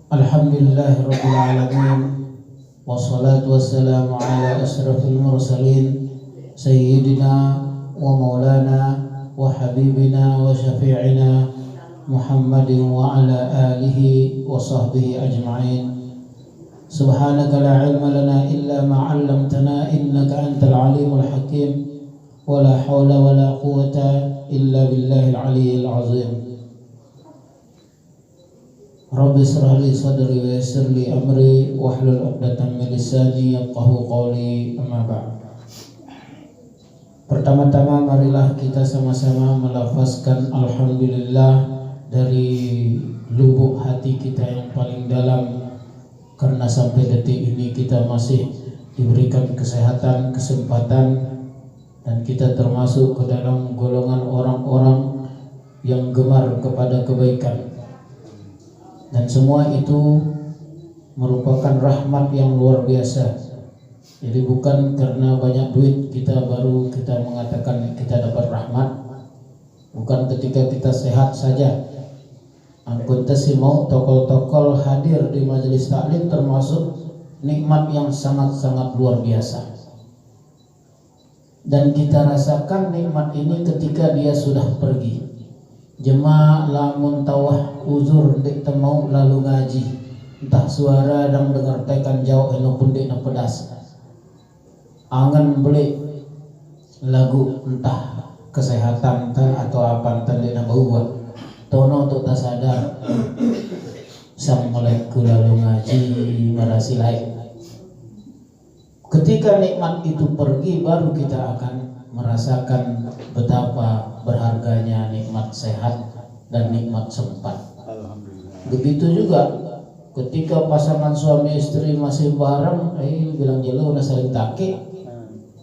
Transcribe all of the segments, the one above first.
Alhamdulillahirabbil alamin wassalatu wassalamu ala asyrafil mursalin sayyidina wa maulana wa habibina wa syafi'ina Muhammadin wa ala alihi wa sahbihi ajma'in. Subhanaka la ilma lana illa ma 'allamtana innaka antal alimul hakim. Wa la hawla wa la quwwata illa billahil aliyyil azim. Rabbi shrah li sadri wa yassir li amri wahlul 'uqdatam min lisani yafqahu qawli, amma ba'd. Pertama-tama marilah kita sama-sama melafazkan alhamdulillah dari lubuk hati kita yang paling dalam, karena sampai detik ini kita masih diberikan kesehatan, kesempatan, dan kita termasuk ke dalam golongan orang-orang yang gemar kepada kebaikan. Dan semua itu merupakan rahmat yang luar biasa. Jadi bukan karena banyak duit kita baru kita mengatakan kita dapat rahmat. Bukan ketika kita sehat saja. Angkut mau tokol-tokol hadir di majelis taklim termasuk nikmat yang sangat-sangat luar biasa. Dan kita rasakan nikmat ini ketika dia sudah pergi. Jemaah lamun tawah uzur dek temau lalu ngaji, entah suara dan dengar tekan jauh enopun dek na pedas, angan beli lagu entah kesehatan atau apa entah dek na bau tono untuk tak sadar sang melekku lalu ngaji merasi lain. Ketika nikmat itu pergi baru kita akan merasakan betapa berharganya nikmat sehat dan nikmat sempat. Begitu juga ketika pasangan suami istri masih bareng, bilang jelo udah saling taki,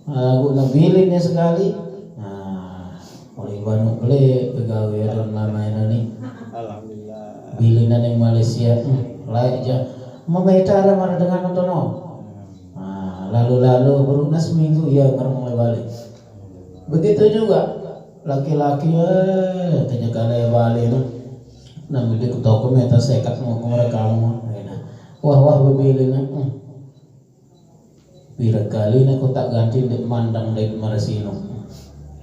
guna bilinnya sekali. Nah, oleh banu beli pegawai dan namanya nih. Alhamdulillah. Bilinan yang Malaysia, layak aja. Memetara marah dengan nontono. Lalu beruna seminggu ya ngarang mulai balik. Begitu juga laki-laki tanya kali balik tu, namun dia ketoko meta sekat mau kemana kamu, wah berbili nak, bila kali nak kau tak ganti dek mandang dek marasino.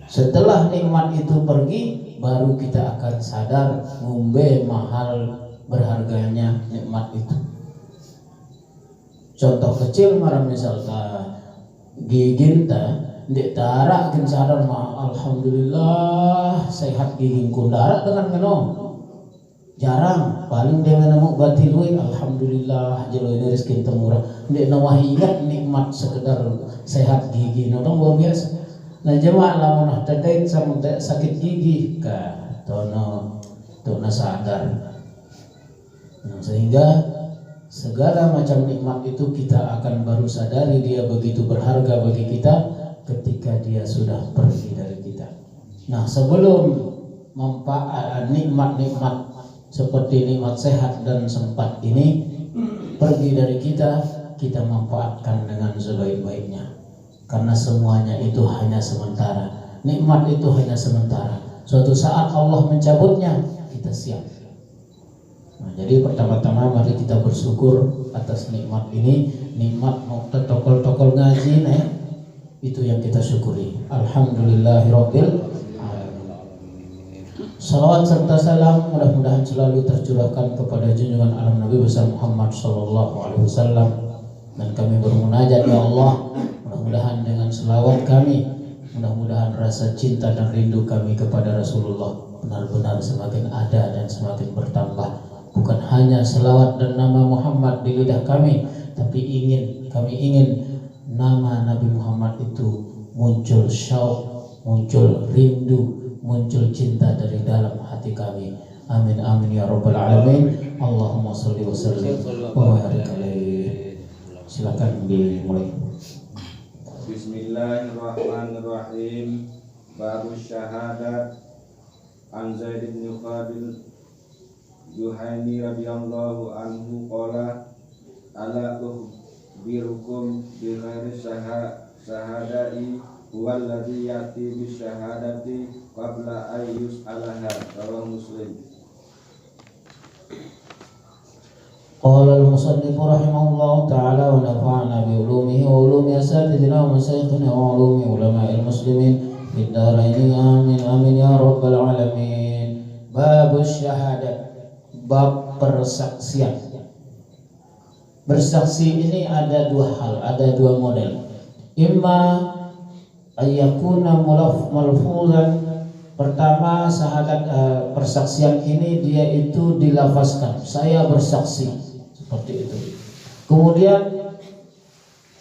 Setelah nikmat itu pergi, baru kita akan sadar ngumbe mahal berharganya nikmat itu. Contoh kecil marah misalkan gigin ta, dek tarak kin sadar mah alhamdulillah sehat gigin kundarak dengan menom. Jarang, paling dia menemu batin we alhamdulillah jelo ini rezeki temurah. Dek nawah ingat nikmat sekedar sehat gigi nodong luar biasa. Nah jemaah lamun tadai sama sakit gigi ka tono sadar. Nah, sehingga segala macam nikmat itu kita akan baru sadari dia begitu berharga bagi kita ketika dia sudah pergi dari kita. Nah, sebelum nikmat-nikmat seperti nikmat sehat dan sempat ini pergi dari kita, kita manfaatkan dengan sebaik-baiknya. Karena semuanya itu hanya sementara. Nikmat itu hanya sementara. Suatu saat Allah mencabutnya, kita siap. Nah, jadi pertama-tama mari kita bersyukur atas nikmat ini, nikmat tokol-tokol ngaji itu yang kita syukuri. Alhamdulillahirabbil alamin. Salawat serta salam mudah-mudahan selalu tercurahkan kepada junjungan alam Nabi besar Muhammad sallallahu alaihi wasallam. Dan kami bermunajat ya Allah, mudah-mudahan dengan selawat kami, mudah-mudahan rasa cinta dan rindu kami kepada Rasulullah benar-benar semakin ada dan semakin bertambah. Bukan hanya selawat dan nama Muhammad di lidah kami, tapi kami ingin nama Nabi Muhammad itu muncul syauq, muncul rindu, muncul cinta dari dalam hati kami. Amin amin ya rabbal alamin. Allahumma sholli wa sallim wa barik alaihi. Silakan dimulai. Bismillahirrahmanirrahim. Babu syahadat an Zaid bin Qabil Juhani radhiyallahu anhu qala ala ukhbirukum bi ghairi syahadai huwa alladhi yati bi syahadati qabla ayyus alaha. Rawahu Muslim. Qala al-musannif rahimahullahu ta'ala wa nafa'ana bi ulumihi wa ulumi asatidina wa masyayikhina wa ulumi ulama'il muslimin fid dharain amin amin ya rabbal alamin. Babus syahadat, bab persaksian. Bersaksi ini ada dua hal, ada dua model. Imma ayyakuna malfuzan. Pertama, syahadat persaksian ini dia itu dilafazkan, saya bersaksi, seperti itu. Kemudian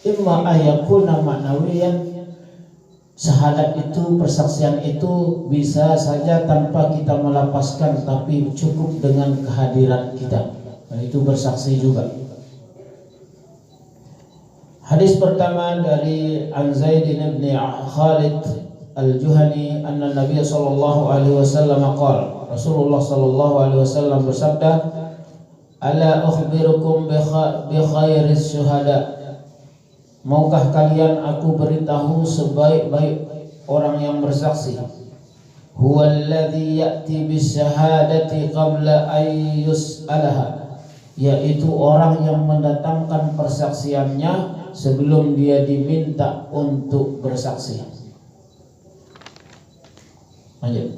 imma ayyakuna ma'nawiyan, syahadat itu, persaksian itu bisa saja tanpa kita melafazkan, tapi cukup dengan kehadiran kita, dan itu bersaksi juga. Hadis pertama dari An Zaid bin Khalid Al-Juhani anna Nabi sallallahu alaihi wasallam qala, Rasulullah sallallahu alaihi wasallam bersabda, ala ukhbirukum bi khairis syuhada, maukah kalian aku beritahu sebaik-baik orang yang bersaksi? Huwa alladhi ya'ti bis syahadati qabla an yus'alaha, yaitu orang yang mendatangkan persaksiannya sebelum dia diminta untuk bersaksi. Lanjut.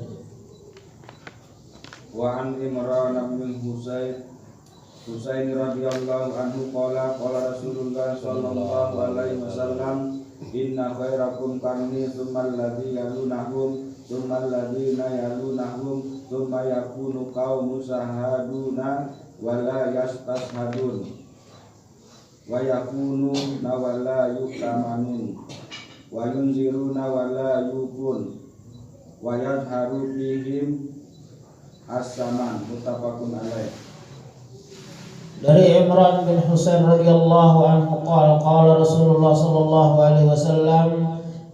Wa an Imran bin Husain radhiyallahu anhu qala Rasulullah sallallahu alaihi wasallam, inna khairakum qarni tsumma alladhi yalunahum tsumma alladhina yalunahum tsumma yakunu qaumun sahaduna wa la yastashhadun wa yakunu wa la yuqamanun wa yunziruna wa la yufun wa yadharu fihim as-saman, muttafaqun alaih. Dari Imran bin Husain radhiyallahu anhu qala Rasulullah sallallahu alaihi wasallam,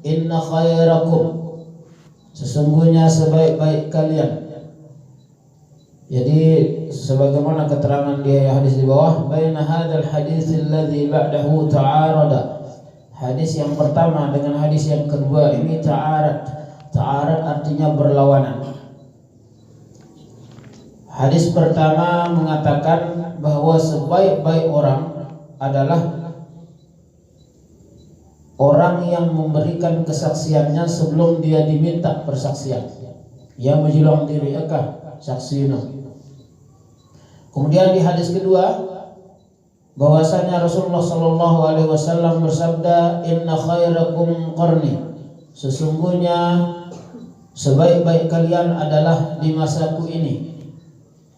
inna khairakum, sesungguhnya sebaik-baik kalian. Jadi sebagaimana keterangan di hadis di bawah, baina hadzal hadis alladzi ba'dahu ta'arada, hadis yang pertama dengan hadis yang kedua ini ta'arad artinya berlawanan. Hadis pertama mengatakan bahwa sebaik-baik orang adalah orang yang memberikan kesaksiannya sebelum dia diminta persaksian. Yang menjulang diri akah saksina. Kemudian di hadis kedua bahwasanya Rasulullah sallallahu alaihi wasallam bersabda, inna khairakum qarni, sesungguhnya sebaik-baik kalian adalah di masaku ini,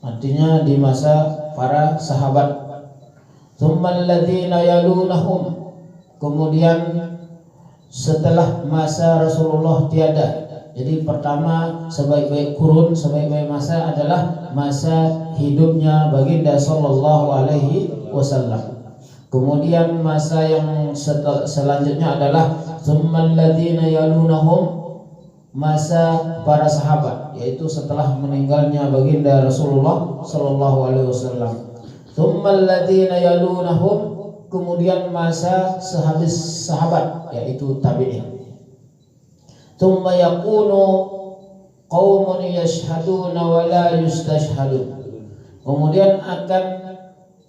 artinya di masa para sahabat. Tsummal ladzina yalunahum, kemudian setelah masa Rasulullah tiada. Jadi pertama sebaik-baik kurun, sebaik-baik masa adalah masa hidupnya baginda sallallahu alaihi wasallam. Kemudian masa yang selanjutnya adalah tsummal ladzina yalunahum, masa para sahabat, yaitu setelah meninggalnya baginda Rasulullah sallallahu alaihi wasallam. Tsummal ladzina yalunahum, kemudian masa sehabis sahabat, yaitu tabi'in. Tsumma yakunu qaumun yashhaduna wa la yustashhadun, kemudian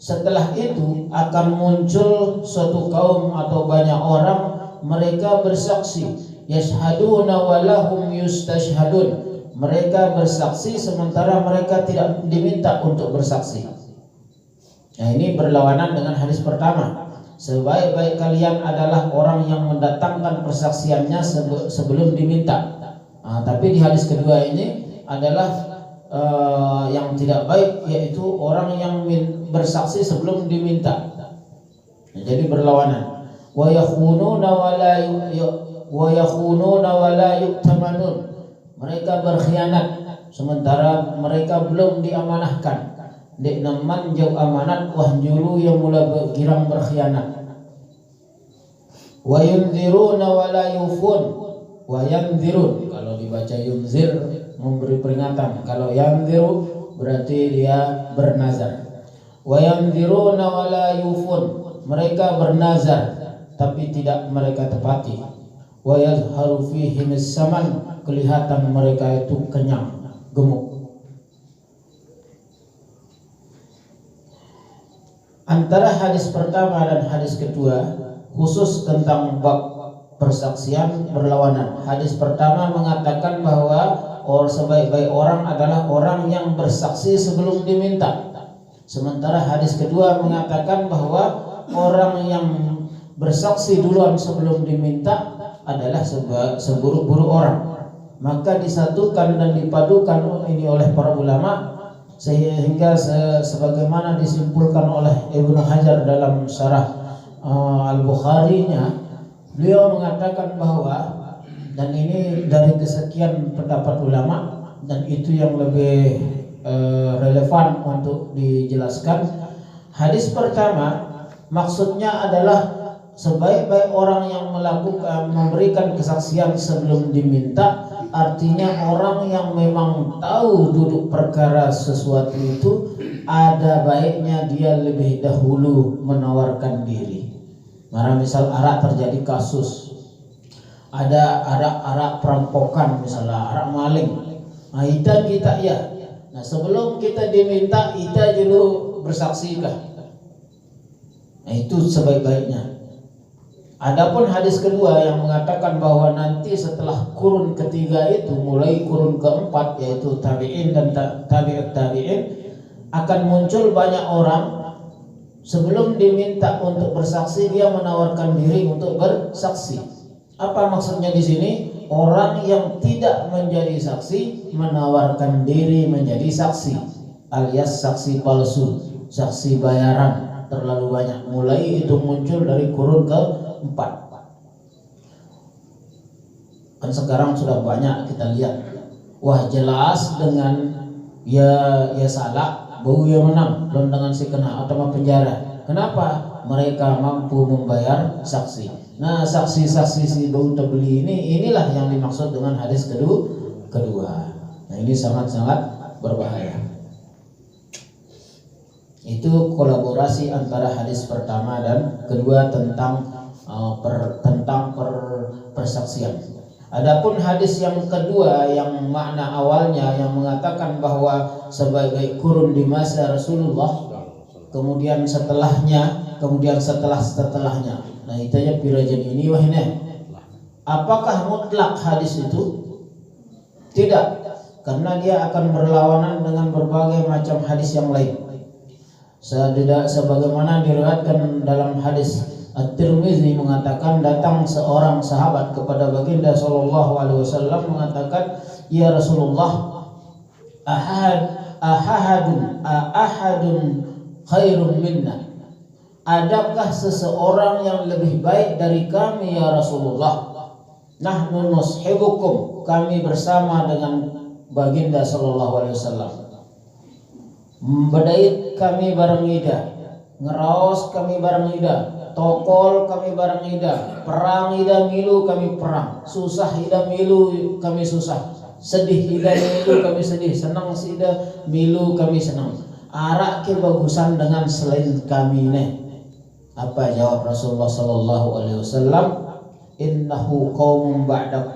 setelah itu akan muncul suatu kaum atau banyak orang, mereka bersaksi, yashhaduna wa lahum yustashhadun, mereka bersaksi sementara mereka tidak diminta untuk bersaksi. Nah, ini berlawanan dengan hadis pertama. Sebaik-baik kalian adalah orang yang mendatangkan persaksiannya sebelum diminta. Nah, tapi di hadis kedua ini adalah yang tidak baik, yaitu orang yang bersaksi sebelum diminta. Nah, jadi berlawanan. Wa yakhununa wa la yu'tamanun, mereka berkhianat sementara mereka belum diamanahkan. Dek naman jauh amanat wah julu yang mula berkirang berkhianat. Wa yunziruna wa la yufun, wa yanzirun, kalau dibaca yunzir memberi peringatan, kalau yanziru berarti dia bernazar. Wa yanziruna wa la yufun, mereka bernazar tapi tidak mereka tepati. Wa yazharu fihim as-saman, kelihatan mereka itu kenyang, gemuk. Antara hadis pertama dan hadis kedua khusus tentang bab persaksian berlawanan. Hadis pertama mengatakan bahwa sebaik-baik orang adalah orang yang bersaksi sebelum diminta. Sementara hadis kedua mengatakan bahwa orang yang bersaksi duluan sebelum diminta adalah seburuk-buruk orang. Maka disatukan dan dipadukan ini oleh para ulama sehingga sebagaimana disimpulkan oleh Ibnu Hajar dalam syarah Al-Bukhari-nya, beliau mengatakan bahwa, dan ini dari kesekian pendapat ulama dan itu yang lebih relevan untuk dijelaskan. Hadis pertama maksudnya adalah sebaik-baik orang yang memberikan kesaksian sebelum diminta, artinya orang yang memang tahu duduk perkara sesuatu itu, ada baiknya dia lebih dahulu menawarkan diri. Karena misal arak terjadi kasus, ada arak perampokan, misalnya arak maling, nah kita ya, nah sebelum kita diminta kita dulu bersaksi kah? Nah itu sebaik-baiknya. Adapun hadis kedua yang mengatakan bahwa nanti setelah kurun ketiga itu, mulai kurun keempat yaitu tabi'in dan tabi'ut tabi'in, akan muncul banyak orang sebelum diminta untuk bersaksi dia menawarkan diri untuk bersaksi. Apa maksudnya di sini? Orang yang tidak menjadi saksi menawarkan diri menjadi saksi, alias saksi palsu, saksi bayaran terlalu banyak. Mulai itu muncul dari kurun keempat. Kan sekarang sudah banyak kita lihat, wah jelas dengan ya salah, bau ya menang, belum dengan si kena atau penjara. Kenapa? Mereka mampu membayar saksi. Nah saksi-saksi si bau terbeli inilah yang dimaksud dengan hadis kedua. Nah ini sangat-sangat berbahaya. Itu kolaborasi antara hadis pertama dan kedua tentang persaksian. Adapun hadis yang kedua yang makna awalnya yang mengatakan bahwa sebagai kurun di masa Rasulullah, kemudian setelahnya, kemudian setelahnya. Nah itu aja pirajan ini wahine. Apakah mutlak hadis itu? Tidak, karena dia akan berlawanan dengan berbagai macam hadis yang lain. Sebagaimana diriwayatkan dalam hadis At-Tirmizi mengatakan, datang seorang sahabat kepada baginda sallallahu alaihi wasallam mengatakan, ya Rasulullah, ahadun khairun minna, adakah seseorang yang lebih baik dari kami ya Rasulullah? Nahnu nushibukum, kami bersama dengan baginda sallallahu alaihi wasallam. Bedait kami bareng ida, ngeraos kami bareng ida, tokol kami bareng ida, perang ida milu kami perang, susah ida milu kami susah, sedih ida milu kami sedih, senang ida milu kami senang. Arak kebagusan dengan selain kami ne. Apa jawab Rasulullah sallallahu alaihi wasallam? Innahu qaumun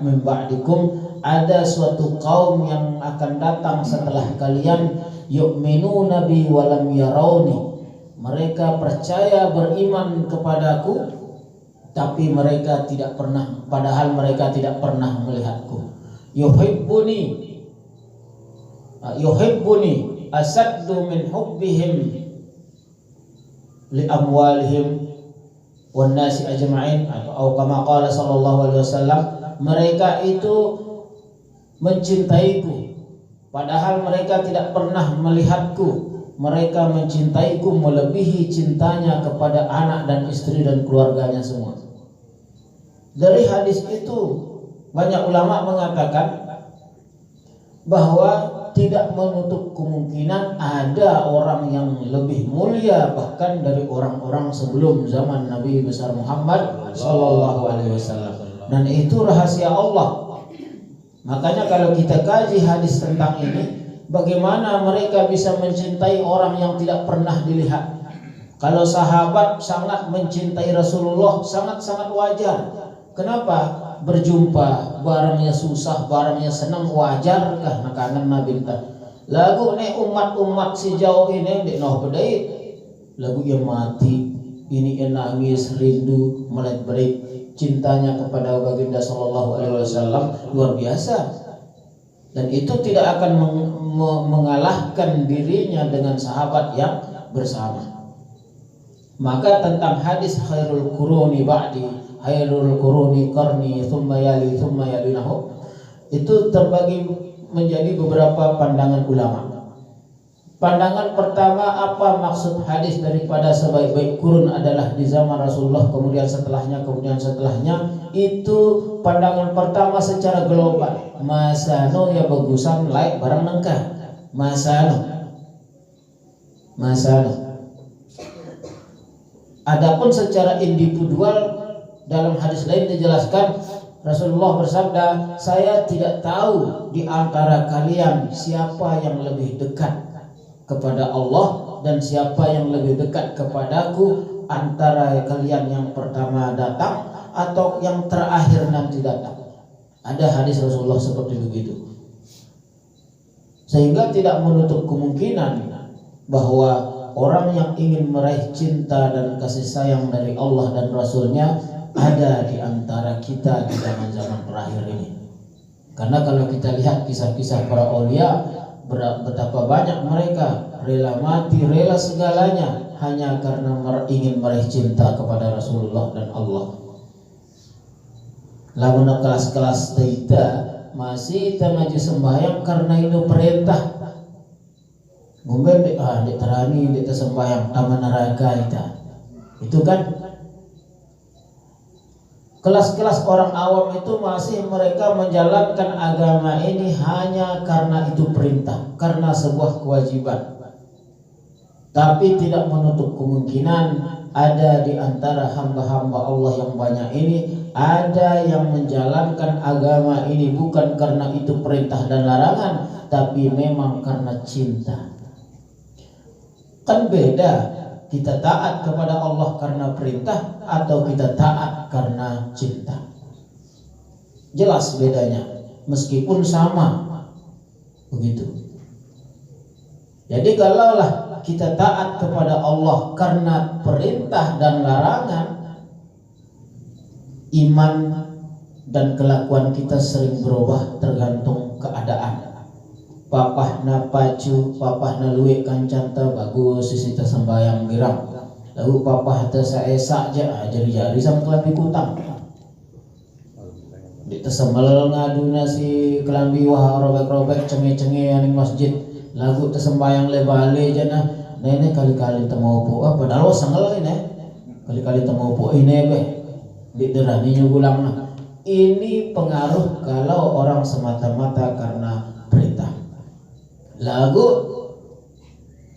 min ba'dikum, ada suatu kaum yang akan datang setelah kalian, yu'minuna bi wa lam yarawni, mereka percaya beriman kepadaku tapi mereka tidak pernah, padahal mereka tidak pernah melihatku. Yuhibbuni asaddu min hubbihim li amwalihim wan nasi ajma'in, atau kama qala sallallahu alaihi wasallam, mereka itu mencintaiku padahal mereka tidak pernah melihatku. Mereka mencintaiku melebihi cintanya kepada anak dan istri dan keluarganya semua. Dari hadis itu banyak ulama mengatakan bahwa tidak menutup kemungkinan ada orang yang lebih mulia bahkan dari orang-orang sebelum zaman Nabi besar Muhammad sallallahu alaihi wasallam. Dan itu rahasia Allah. Makanya kalau kita kaji hadis tentang ini, bagaimana mereka bisa mencintai orang yang tidak pernah dilihat? Kalau sahabat sangat mencintai Rasulullah, sangat-sangat wajar. Kenapa? Berjumpa, barangnya susah, barangnya senang, wajarkah kangen Nabi? Lagu nih umat-umat si jauh ini di noh bedait. lagu ia mati, ini ia nangis, rindu, melek-belik cintanya kepada baginda sallallahu alaihi wasallam luar biasa. Dan itu tidak akan mengalahkan dirinya dengan sahabat yang bersama. Maka tentang hadis khairul quruni ba'di, khairul quruni qarni thumma yalinahu, itu terbagi menjadi beberapa pandangan ulama. Pandangan pertama, apa maksud hadis daripada sebaik-baik kurun adalah di zaman Rasulullah, kemudian setelahnya. Itu pandangan pertama secara global. Masano ya bagusan laik barang nengkah. Masano. Adapun secara individual, dalam hadis lain dijelaskan Rasulullah bersabda, saya tidak tahu di antara kalian siapa yang lebih dekat kepada Allah dan siapa yang lebih dekat kepadaku, antara kalian yang pertama datang atau yang terakhir nanti datang. Ada hadis Rasulullah seperti begitu. Sehingga tidak menutup kemungkinan bahwa orang yang ingin meraih cinta dan kasih sayang dari Allah dan Rasulnya ada di antara kita di zaman-zaman terakhir ini. Karena kalau kita lihat kisah-kisah para aulia, betapa banyak mereka rela mati, rela segalanya hanya karena ingin meraih cinta kepada Rasulullah dan Allah. Lamun kelas-kelas kita masih ngaji sembahyang karena itu perintah. Mungkin dek terani dek sembahyang taman neraka itu kan. Kelas-kelas orang awam itu masih mereka menjalankan agama ini hanya karena itu perintah, karena sebuah kewajiban. Tapi tidak menutup kemungkinan ada di antara hamba-hamba Allah yang banyak ini, ada yang menjalankan agama ini bukan karena itu perintah dan larangan, tapi memang karena cinta. Kan beda kita taat kepada Allah karena perintah atau kita taat karena cinta. Jelas bedanya, meskipun sama begitu. Jadi kalaulah kita taat kepada Allah karena perintah dan larangan, iman dan kelakuan kita sering berubah tergantung keadaan. Papahna pacu, papahna luwe kancanta bagus sisita sembayang girang. Lalu papah teh saesak aja jari-jari sang kelambi kutang. Di tesemel ngaduna si kelambi wah robek-robek cenge-cenge aning masjid. Lagu tesembayang lebale jana. Nene kali-kali temu po padahal sangel ini. Kali-kali temu po ini beh. Di derani nyugulangna. Ini pengaruh kalau orang semata-mata karena perintah. Lagu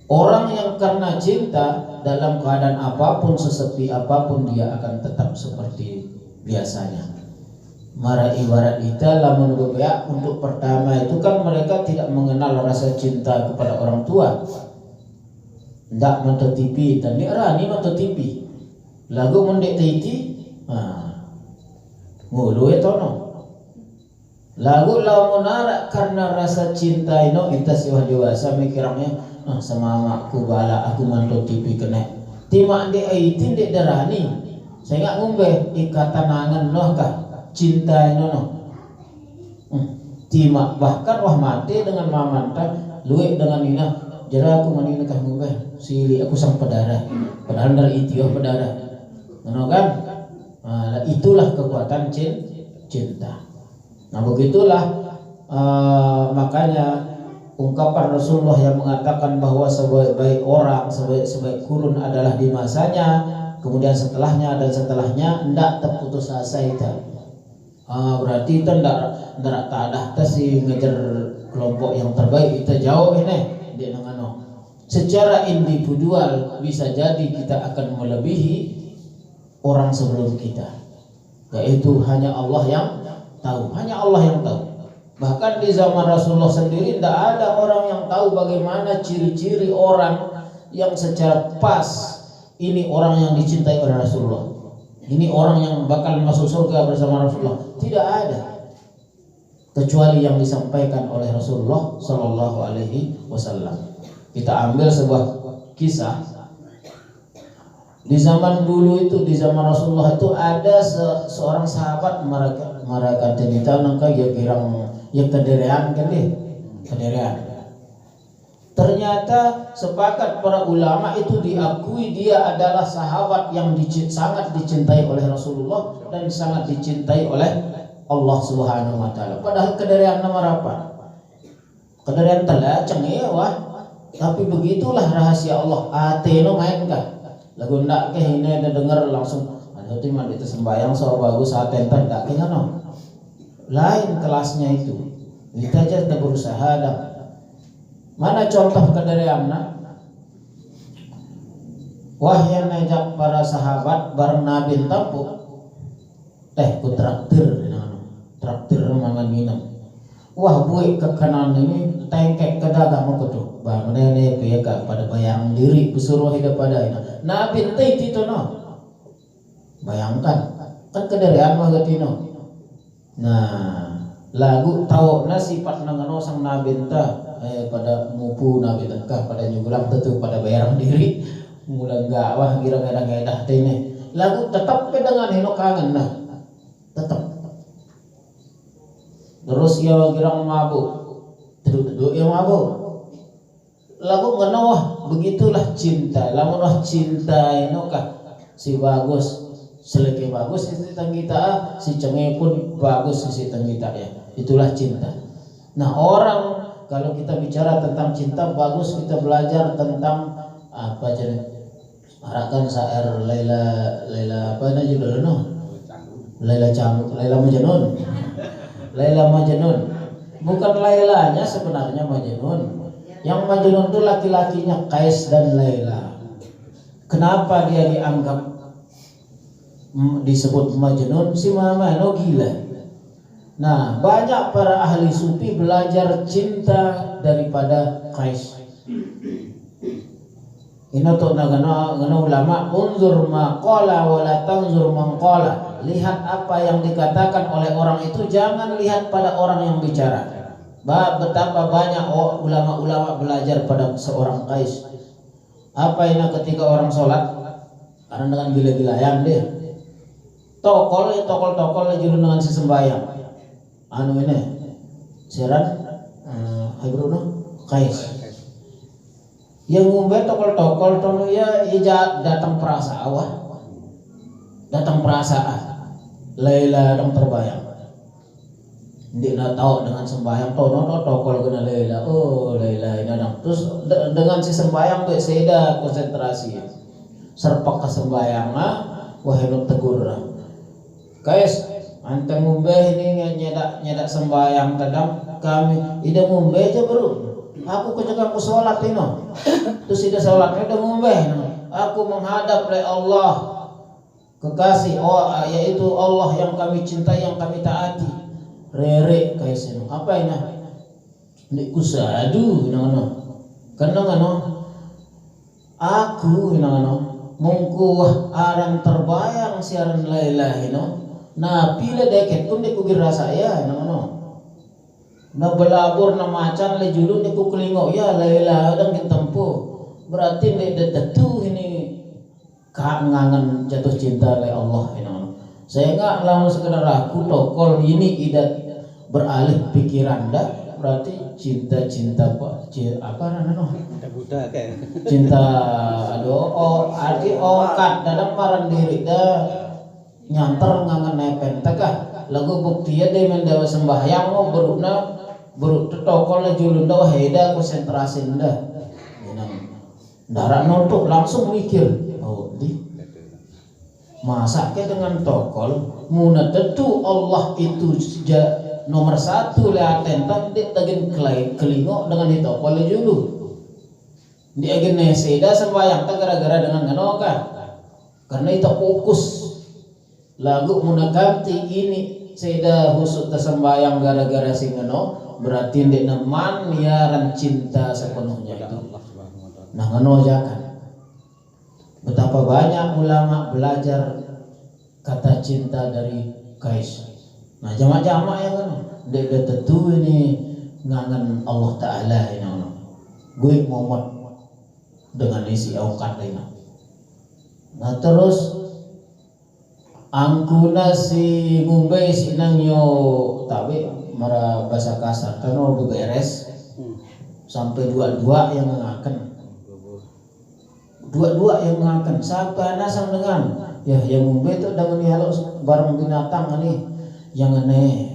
orang yang karena cinta dalam keadaan apapun, sesepi apapun, dia akan tetap seperti biasanya. Mara ibarat kita lamun bebeak untuk pertama itu kan mereka tidak mengenal rasa cinta kepada orang tua. Ndak mata TV dan rani mata TV. Lagu mendek titi, ngulu etono. Lagu lamun arak karena rasa cinta ino kita siwah dewasa mikirnya sama makku bala aku mantu TV kena timak de aitin de darani saya nggak ngombe ikatan angan noh kah cinta ino noh timak bahkan wah mati dengan mamanta luwe dengan ina jera aku manina kah ngombe sili aku sang pedara padahal dari itu pedara ngono kan. Itulah kekuatan cinta. Nah begitulah makanya ungkapan Rasulullah yang mengatakan bahwa sebaik-baik orang, sebaik-baik kurun adalah di masanya, kemudian setelahnya dan setelahnya ndak terputus asa itu. Berarti itu ndak tadah si ngejar kelompok yang terbaik itu jauh ini di nangano. Secara individual bisa jadi kita akan melebihi orang sebelum kita. Yaitu hanya Allah yang tahu, hanya Allah yang tahu. Bahkan di zaman Rasulullah sendiri tidak ada orang yang tahu bagaimana ciri-ciri orang yang secara pas ini orang yang dicintai oleh Rasulullah, ini orang yang bakal masuk surga bersama Rasulullah. Tidak ada kecuali yang disampaikan oleh Rasulullah Sallallahu Alaihi Wasallam. Kita ambil sebuah kisah Di zaman dulu itu, di zaman Rasulullah itu ada seorang sahabat mereka cerita nangka ya kirang ya kederean kan deh, kederean. Ternyata sepakat para ulama itu diakui dia adalah sahabat yang sangat dicintai oleh Rasulullah dan sangat dicintai oleh Allah Subhanahu wa taala. Padahal kederean nama apa? Kederean telah cengi wah. Tapi begitulah rahasia Allah. Ateno main kah? Lagu ndak ke ini ada dengar langsung ada timan itu sembahyang so bagus aten ndak ke no. Lain kelasnya itu. Kita aja kita berusaha dah. Mana contoh kedereanna? Wah yang ngajak para sahabat bareng Nabi tampuk. Ku traktir traktir mangan minum. Wah buik ke kanan ini tengkek ke dagang mau ketuk. Bang nene piyaka pada bayang diri pesuruh hidup pada ini. Nabi teh itu no. Bayangkan kan kederean mah getino. Nah, lagu tahu sifat nangano sang Nabi teh pada mupu Nabi teh pada nyugulang tentu pada bayang diri. Mula enggak wah kira-kira ngedah teh ini. Lagu tetap dengan hino kangen nah. Tetap. Terus ya kira mabuk. Duduk yang mabuk. Lagu ngenoh begitulah cinta. Lamun cinta inokah si bagus seleke bagus si kita si cengeng pun bagus si kita ya. Itulah cinta. Nah orang kalau kita bicara tentang cinta bagus kita belajar tentang apa jadi harakan syair Laila apa aja dulu no. Laila Majnun. Laila Majnun. Bukan Lailanya sebenarnya Majnun. Yang Majnun itu laki-lakinya Qais dan Laila. Kenapa dia dianggap disebut Majnun? Si mama no gila. Nah, banyak para ahli sufi belajar cinta daripada Qais. Ini tuh ngana ulama unzur ma qala wa la tanzur man qala. Lihat apa yang dikatakan oleh orang itu, jangan lihat pada orang yang bicara. Betapa banyak ulama-ulama belajar pada seorang Qais. Apa ini ketika orang sholat karena dengan gila-gilaan deh tokol juru dengan sesembayang anu ini siaran Bruno Qais yang ngumbe tokol tono ya ija datang perasaan Laila datang terbayang. Dia nak tahu dengan sembahyang tokol kena Laila. Oh Laila ini ada. Terus dengan si sembahyang tuh saya konsentrasi. Serpak ke sembahyang wah hendak tegur. Guys, ante ngumbe ini nyedak sembahyang tadam kami ida ngumbe aja bro. Aku kejaga aku sholat ini. Terus ida sholatnya ida ngumbe. Aku menghadap oleh Allah kekasih yaitu Allah yang kami cintai yang kami taati. Rere kayak sini apa ini? Nek kusadu nang aku nang mungku aran terbayang siaran Laila ino. Nah pila deket pun deku gira saya nang na belabur na macan le julun deku kelingo ya Laila udang ditempu. Berarti nek detu ini kangen jatuh cinta oleh Allah ino. Saya enggak langsung sekedar aku tokol ini tidak beralih pikiran dah berarti cinta apa namanya budak cinta arti okat dalam paran diri dah nyantar ngangen nepen tegah lagu buktinya dia mendawa sembahyang mau beruk tokol julun dah heda konsentrasi dah darah nontok langsung mikir masa ke dengan tokol muna tentu Allah itu nomor satu leaten tadi tagin kelingo dengan ditokol dulu dia gini seda sembahyang tak gara-gara dengan nganoka karena itu fokus lagu muna ganti ini seda husut sembahyang gara-gara si ngano berarti dia neman niaran cinta sepenuhnya itu nah ngano jangan. Betapa banyak ulama belajar kata cinta dari Qais. Nah jamaah yang kan, dia tentu ini ngangen Allah Taala ini. Gue momot dengan isi aukat ini. Nah terus angkuna si ngumbe sinang yo tapi mara bahasa kasar kan beberes sampai dua-dua yang mengaken. Dua-dua yang mengaken siapa nasang dengan ya yang ngumbe itu dengan dialog bareng binatang ini yang aneh.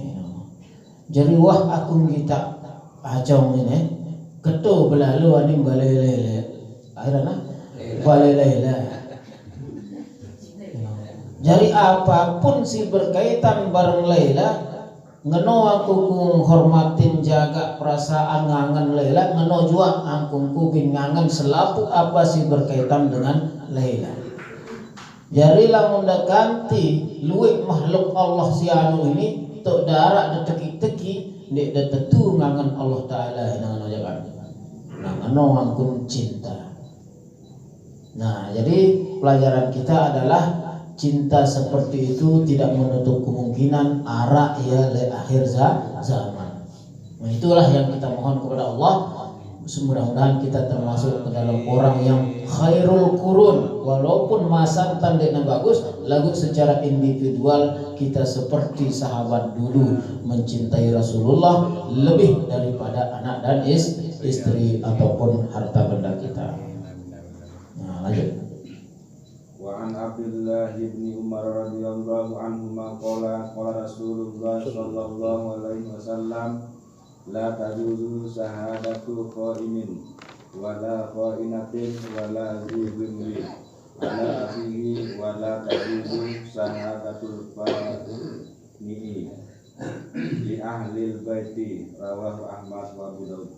Jadi wah aku kita acong ini ketu belalu aning balele akhirnya balele. Jadi apapun si berkaitan bareng Laila, ngeno aku kung hormatin jaga perasaan ngangen Laila, ngeno juga angkung kuping ngangen selapu apa si berkaitan dengan Laila. Jadi lamun dah ganti luwih makhluk Allah si anu ini tok darak deteki-teki ndek da tetu ngangen Allah taala nang jaga. Nah ngeno angkung cinta. Nah, jadi pelajaran kita adalah cinta seperti itu tidak menutup kemungkinan arah ya le akhir zaman. Nah, itulah yang kita mohon kepada Allah. Mudah-mudahan kita termasuk ke dalam orang yang khairul qurun, walaupun masa tandanya bagus, lagu secara individual kita seperti sahabat dulu mencintai Rasulullah lebih daripada anak dan istri ataupun harta benda kita. Nah, lanjut. Wa an Abdullah bin Umar radhiyallahu anhuma qala Rasulullah sallallahu alaihi wasallam la tajuzu shahadatu qaimin wala qainatin wala zibri ala akhihi wala tajuzu shahadatul fa'ini li ahlil baiti rawahu Ahmad wa Abu Daud.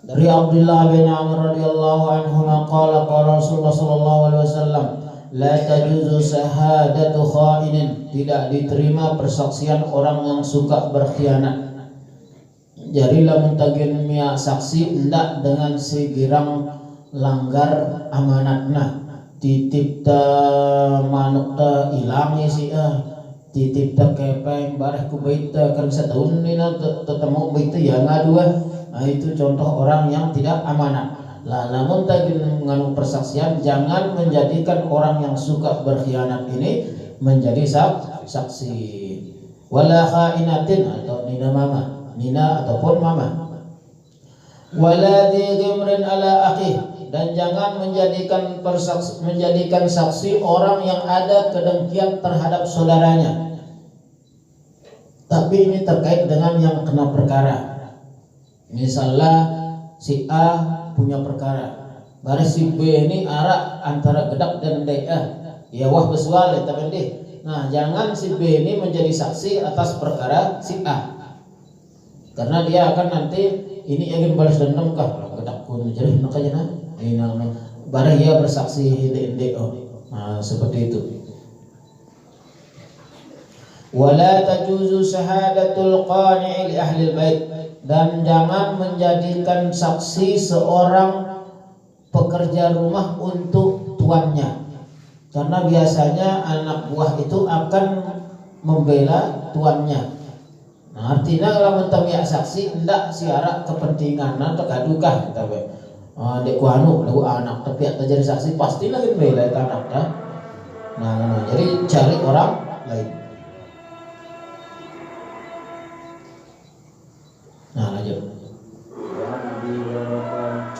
Dari Abdullah bin Amr radhiyallahu anhu qala Rasulullah sallallahu alaihi wasallam la tajuzu shahadatu kha'inin, tidak diterima persaksian orang yang suka berkhianat. Jadi lamun tagin mia saksi ndak dengan segirang langgar amanatna, titip ta manuk ta ilang si titip ta kepeng bareh ku bait ta kan setahun nina tetemu bait ya ngadu. Nah, itu contoh orang yang tidak amanat. Lah namun tadi mengandung persaksian, jangan menjadikan orang yang suka berkhianat ini menjadi saksi. Wala khainatin atau nina ataupun mama. Wala dzimrin ala akhi, dan jangan menjadikan saksi orang yang ada kedengkian terhadap saudaranya. Tapi ini terkait dengan yang kena perkara. Misalnya si A punya perkara, baris si B ini arak antara gedak dan DA, ya wah besual ya tapi deh. Nah jangan si B ini menjadi saksi atas perkara si A, karena dia akan nanti ini ingin balas dendam kah gedak pun jadi nak aja nah ini barang ia bersaksi DO. Nah seperti itu. Wala tajuzu syahadatul qani'i li ahli bait, dan jangan menjadikan saksi seorang pekerja rumah untuk tuannya, karena biasanya anak buah itu akan membela tuannya. Nah, artinya kalau mentamiak saksi ndak siarak kepentingan atau kadukah kita be. Dek kuanu lagu anak tapi tak jadi saksi pasti lagi membela anak dah. Nah, jadi cari orang lain. Nah lanjut. Wa Nabi Hurairah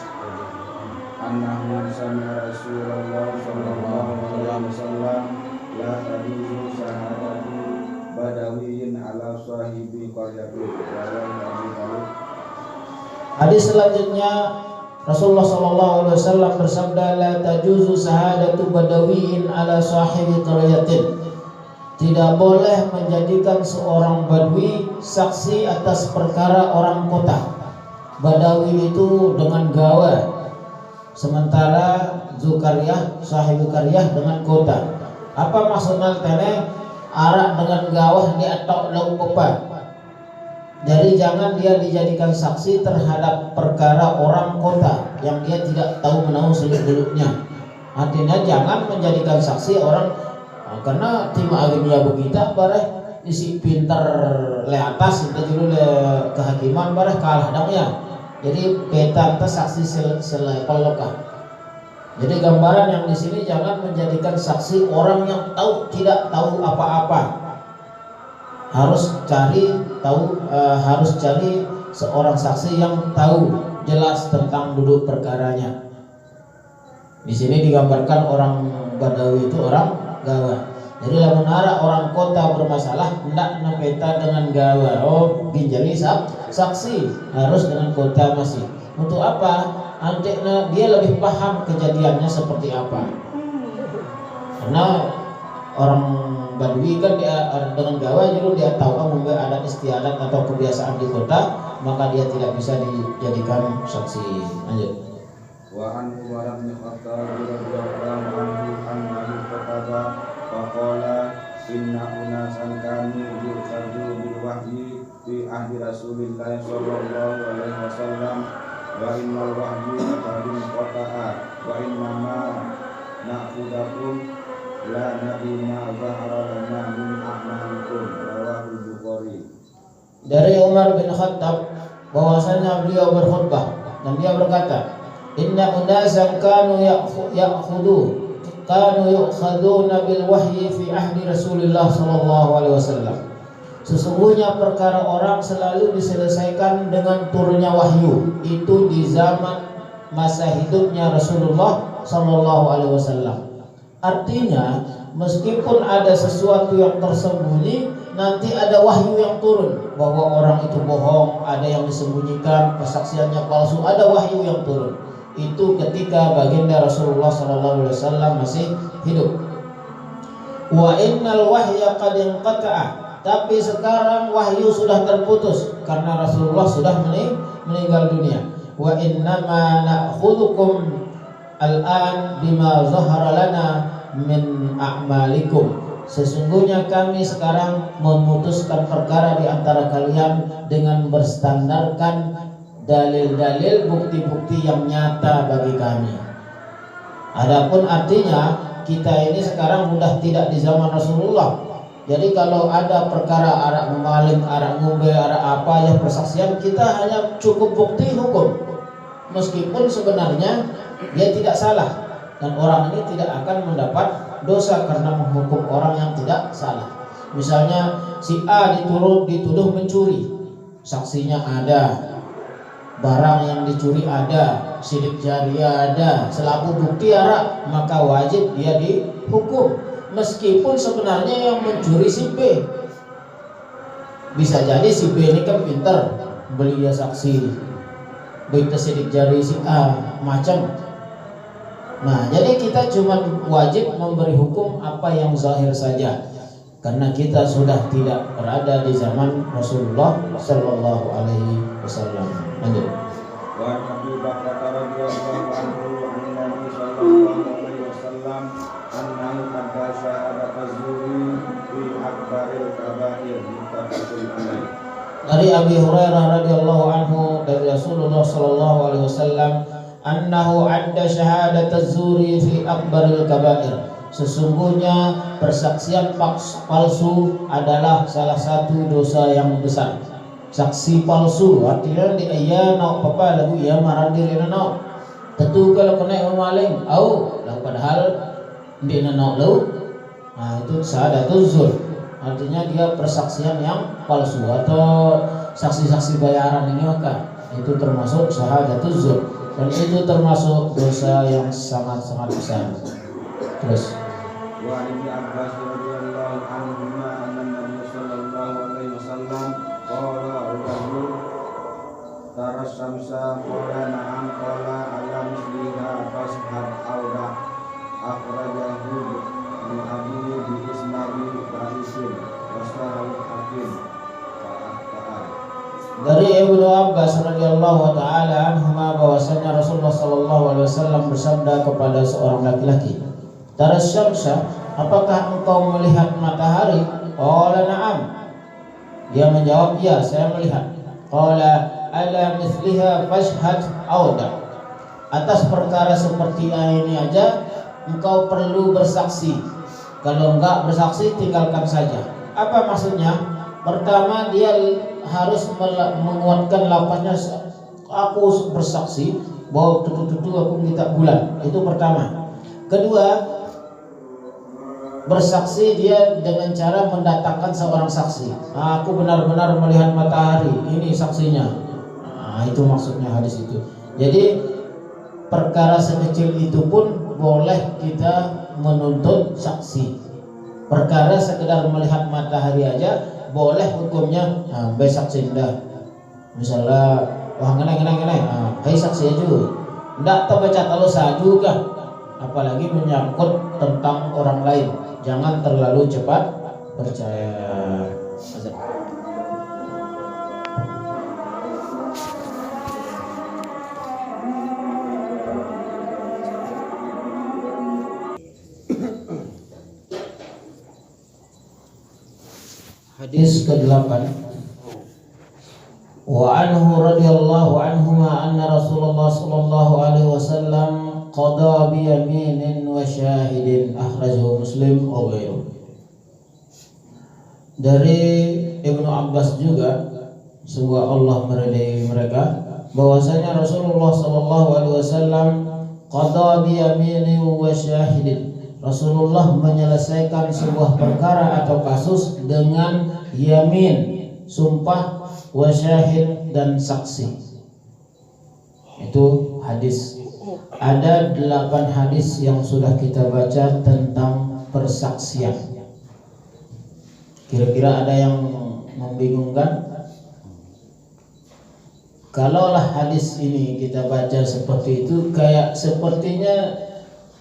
annahu sami'a Rasulullah sallallahu alaihi wasallam la tajuzu syahadatu badawiyyin ala sahibi qaryatin rawahu Abu Daud. Hadis selanjutnya Rasulullah sallallahu alaihi wasallam bersabda la tajuzu syahadatu badawiyyin ala sahibi qaryatin. Tidak boleh menjadikan seorang badui saksi atas perkara orang kota. Badawi itu dengan gawa, sementara Zukaryah, sahibu karyah dengan kota. Apa maksudnya tene? Arak dengan gawah di atok lau pepan. Jadi jangan dia dijadikan saksi terhadap perkara orang kota yang dia tidak tahu menahu seluk-beluknya. Artinya jangan menjadikan saksi orang, karena tim agamnya begitu bareh isi pintar le atas kita dulu le kehakiman bareh kalah dangnya. Jadi beta saksi selevel lokah. Jadi gambaran yang di sini jangan menjadikan saksi orang yang tidak tahu apa-apa. Harus cari seorang saksi yang tahu jelas tentang duduk perkaranya. Di sini digambarkan orang Badawi itu orang Gawa. Jadi lamun ada orang kota bermasalah hendak napeta dengan Gawa. Oh, ginjali saksi harus dengan kota masih. Untuk apa? Anteknya dia lebih paham kejadiannya seperti apa. Karena orang Badui kan dia dengan Gawa jadi dia tahu mungkin adat istiadat atau kebiasaan di kota, maka dia tidak bisa dijadikan saksi. Lanjut. Wa an Umar bin Khattab radhiyallahu anhu annahu qala faqala inna unasan kanu yukhadu bil wahyi fi ahdi Rasulillah sallallahu alaihi wasallam wa innal wahyi qad qata'a wa inna ma na'khudakum la nabina zahara lana min a'malikum rawahul Bukhari. Dari Umar bin Khattab bahwasanya beliau berkhutbah dan dia berkata, inna unasan kanu yu'khaduna bil wahyi fi ahdi Rasulillah sallallahu alaihi wasallam. Sesungguhnya perkara orang selalu diselesaikan dengan turunnya wahyu, itu di zaman masa hidupnya Rasulullah sallallahu alaihi wasallam. Artinya, meskipun ada sesuatu yang tersembunyi, nanti ada wahyu yang turun bahwa orang itu bohong, ada yang disembunyikan, kesaksiannya palsu, ada wahyu yang turun. Itu ketika baginda Rasulullah SAW masih hidup. Wa innal wahya qad inqata'a, tapi sekarang wahyu sudah terputus karena Rasulullah sudah meninggal dunia. Wa innama na'khudhukum al-an bima zahara lana min a'malikum. Sesungguhnya kami sekarang memutuskan perkara di antara kalian dengan berstandarkan dalil-dalil, bukti-bukti yang nyata bagi kami. Adapun artinya kita ini sekarang sudah tidak di zaman Rasulullah. Jadi kalau ada perkara arak memaling, arak ngumbe, arak apa yang persaksian, kita hanya cukup bukti hukum. Meskipun sebenarnya dia tidak salah dan orang ini tidak akan mendapat dosa karena menghukum orang yang tidak salah. Misalnya si A dituduh mencuri, saksinya ada, barang yang dicuri ada, sidik jari ada, selaku bukti arak, maka wajib dia dihukum. Meskipun sebenarnya yang mencuri si B, bisa jadi si B ini kan pintar, beli dia saksi, begitu sidik jari si A macam. Nah, jadi kita cuma wajib memberi hukum apa yang zahir saja, karena kita sudah tidak berada di zaman Rasulullah Sallallahu Alaihi Wasallam. Lanjut. Wa Nabi Bakar radhiyallahu anhu an Nabi sallallahu alaihi wasallam annahu qad syahada az-zuri fi akbaril kaba'ir muttafaqun alaih. Dari Abi Hurairah radhiyallahu anhu dari Rasulullah Sallallahu Alaihi Wasallam annahu adda syahadat az-zuri fi akbaril kaba'ir. Sesungguhnya persaksian palsu adalah salah satu dosa yang besar. Saksi palsu artinya dia nak apa lagu ya marandiri nak. Tentu kalau kena maling, lah padahal dia nak lau. Nah, itu syahadatuz zur. Artinya dia persaksian yang palsu atau saksi-saksi bayaran ini maka itu termasuk syahadatuz zur. Dan itu termasuk dosa yang sangat-sangat besar. Terus Wa Ibnu Abbas radhiyallahu anhu anna Nabi sallallahu alaihi wasallam qala rajul taras samsa qala na'am qala ala misliha fashhad auda akhrajahu min abi bi isnadi barisin wasahal hakim fa'ahta'al. dari Ibnu Abbas radhiyallahu taala anhuma bahwasanya Rasulullah sallallahu alaihi wasallam bersabda kepada seorang laki-laki, "Taras syamsa, apakah engkau melihat matahari?" Qala na'am. Dia menjawab, "Ya, saya melihat." Qala ala mithliha fashhad auda. Atas perkara seperti ini aja engkau perlu bersaksi. Kalau enggak bersaksi tinggalkan saja. Apa maksudnya? Pertama dia harus menguatkan lafaznya aku bersaksi bahwa tutu-tutu aku minta bulan. Itu pertama. Kedua, bersaksi dia dengan cara mendatangkan seorang saksi. Aku benar-benar melihat matahari, ini saksinya. Itu maksudnya hadis itu. Jadi perkara sekecil itu pun boleh kita menuntut saksi. Perkara sekedar melihat matahari aja boleh hukumnya. Saksi dah. Misalnya, wah ngenai, hai saksi aja. Ndak terbaca kalau saju kah? Apalagi menyangkut tentang orang lain. Jangan terlalu cepat percaya. Hadis ke-8. Wa anhu radhiyallahu anhuma anna Rasulullah sallallahu alaihi wasallam qada bi yaminin wa syahidin, akhrajahu Muslim wa ghairuh. Dari Ibnu Abbas juga, semoga Allah meridai mereka, bahwasanya Rasulullah sallallahu alaihi wasallam qada bi yaminin wa syahidin. Rasulullah menyelesaikan sebuah perkara atau kasus dengan yamin, sumpah, wa syahid, dan saksi. Itu hadis. Ada 8 hadis yang sudah kita baca tentang persaksian. Kira-kira ada yang membingungkan? Kalaulah hadis ini kita baca seperti itu, kayak sepertinya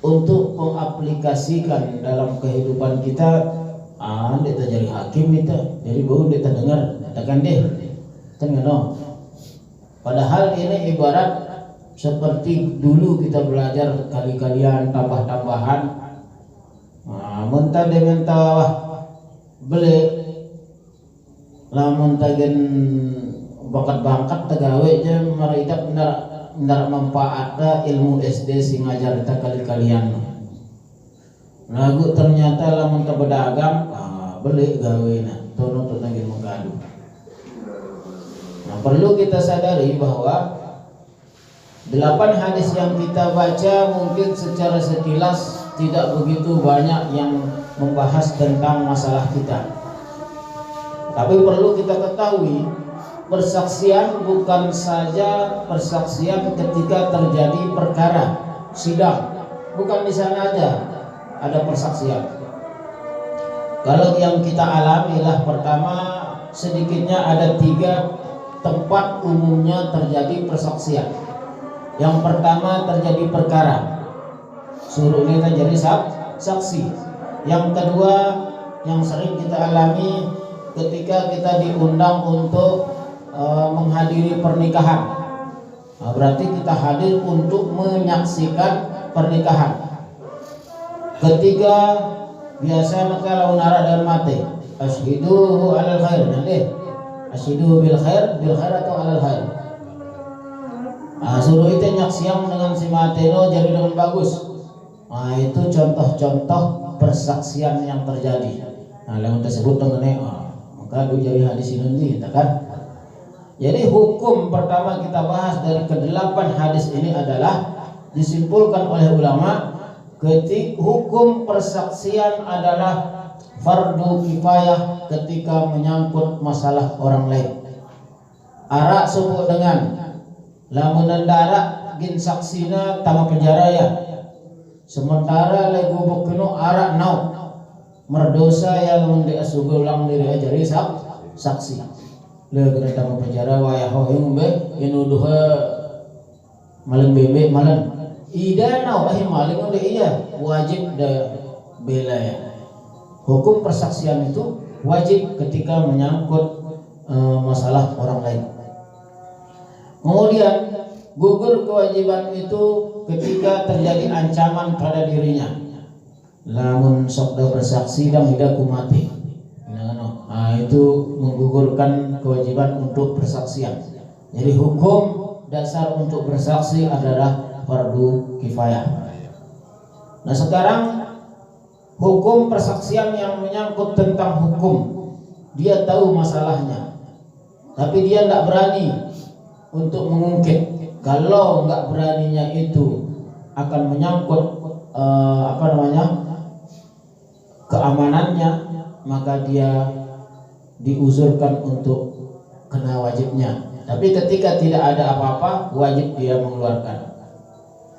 untuk mengaplikasikan dalam kehidupan kita, kita jadi hakim kita, jadi baru kita dengar, katakan deh, kan no. Padahal ini ibarat seperti dulu kita belajar kali-kalian, tambah-tambahan. Mentah beli, lamun tagen bakat-bakat tegawe aja mereka benar manfaatnya ilmu SD sing ngajar kita kali-kalian. Lagu ternyata lamun ta berdagang, beli gawe tono untuk nagih mengadu. Perlu kita sadari bahwa 8 hadis yang kita baca mungkin secara sekilas tidak begitu banyak yang membahas tentang masalah kita. Tapi perlu kita ketahui, persaksian bukan saja persaksian ketika terjadi perkara sidang, bukan di sana aja ada persaksian. Kalau yang kita alamilah, pertama sedikitnya ada 3 tempat umumnya terjadi persaksian. Yang pertama terjadi perkara, suruh ini terjadi saksi. Yang kedua yang sering kita alami ketika kita diundang untuk menghadiri pernikahan. Berarti kita hadir untuk menyaksikan pernikahan. Ketiga, biasa maka lawan arah dan mati. Ashiduhu alal khair, nanti ashiduhu bil khair atau alal khair. Suruh itu nyaksiang dengan si mateno jadi dengan bagus. Itu contoh-contoh persaksian yang terjadi. Yang tersebut mengenai maka itu jadi hadis ini, kan? Jadi hukum pertama kita bahas dari ke-8 hadis ini adalah disimpulkan oleh ulama, hukum persaksian adalah fardu kifayah ketika menyangkut masalah orang lain. Arak sebut dengan lamun nandara gin saksina tama penjara ya. Sementara lego bokeno arak nau merdosa yang mendiasugo ulang diri ajari saksi. Le kena tama penjara wayah hoeng be inuduh maling bebek malan. Ida nau maling oleh iya wajib da bela ya. Hukum persaksian itu wajib ketika menyangkut masalah orang lain. Kemudian gugur kewajiban itu ketika terjadi ancaman pada dirinya. Lamun sok bersaksi dan tidak kumati. Itu menggugurkan kewajiban untuk persaksian. Jadi hukum dasar untuk bersaksi adalah fardu kifayah. Nah sekarang hukum persaksian yang menyangkut tentang hukum, dia tahu masalahnya, tapi dia tidak berani untuk mengungkit Kalau nggak beraninya itu akan menyangkut keamanannya, maka dia diuzurkan untuk kena wajibnya. Tapi ketika tidak ada apa-apa, wajib dia mengeluarkan.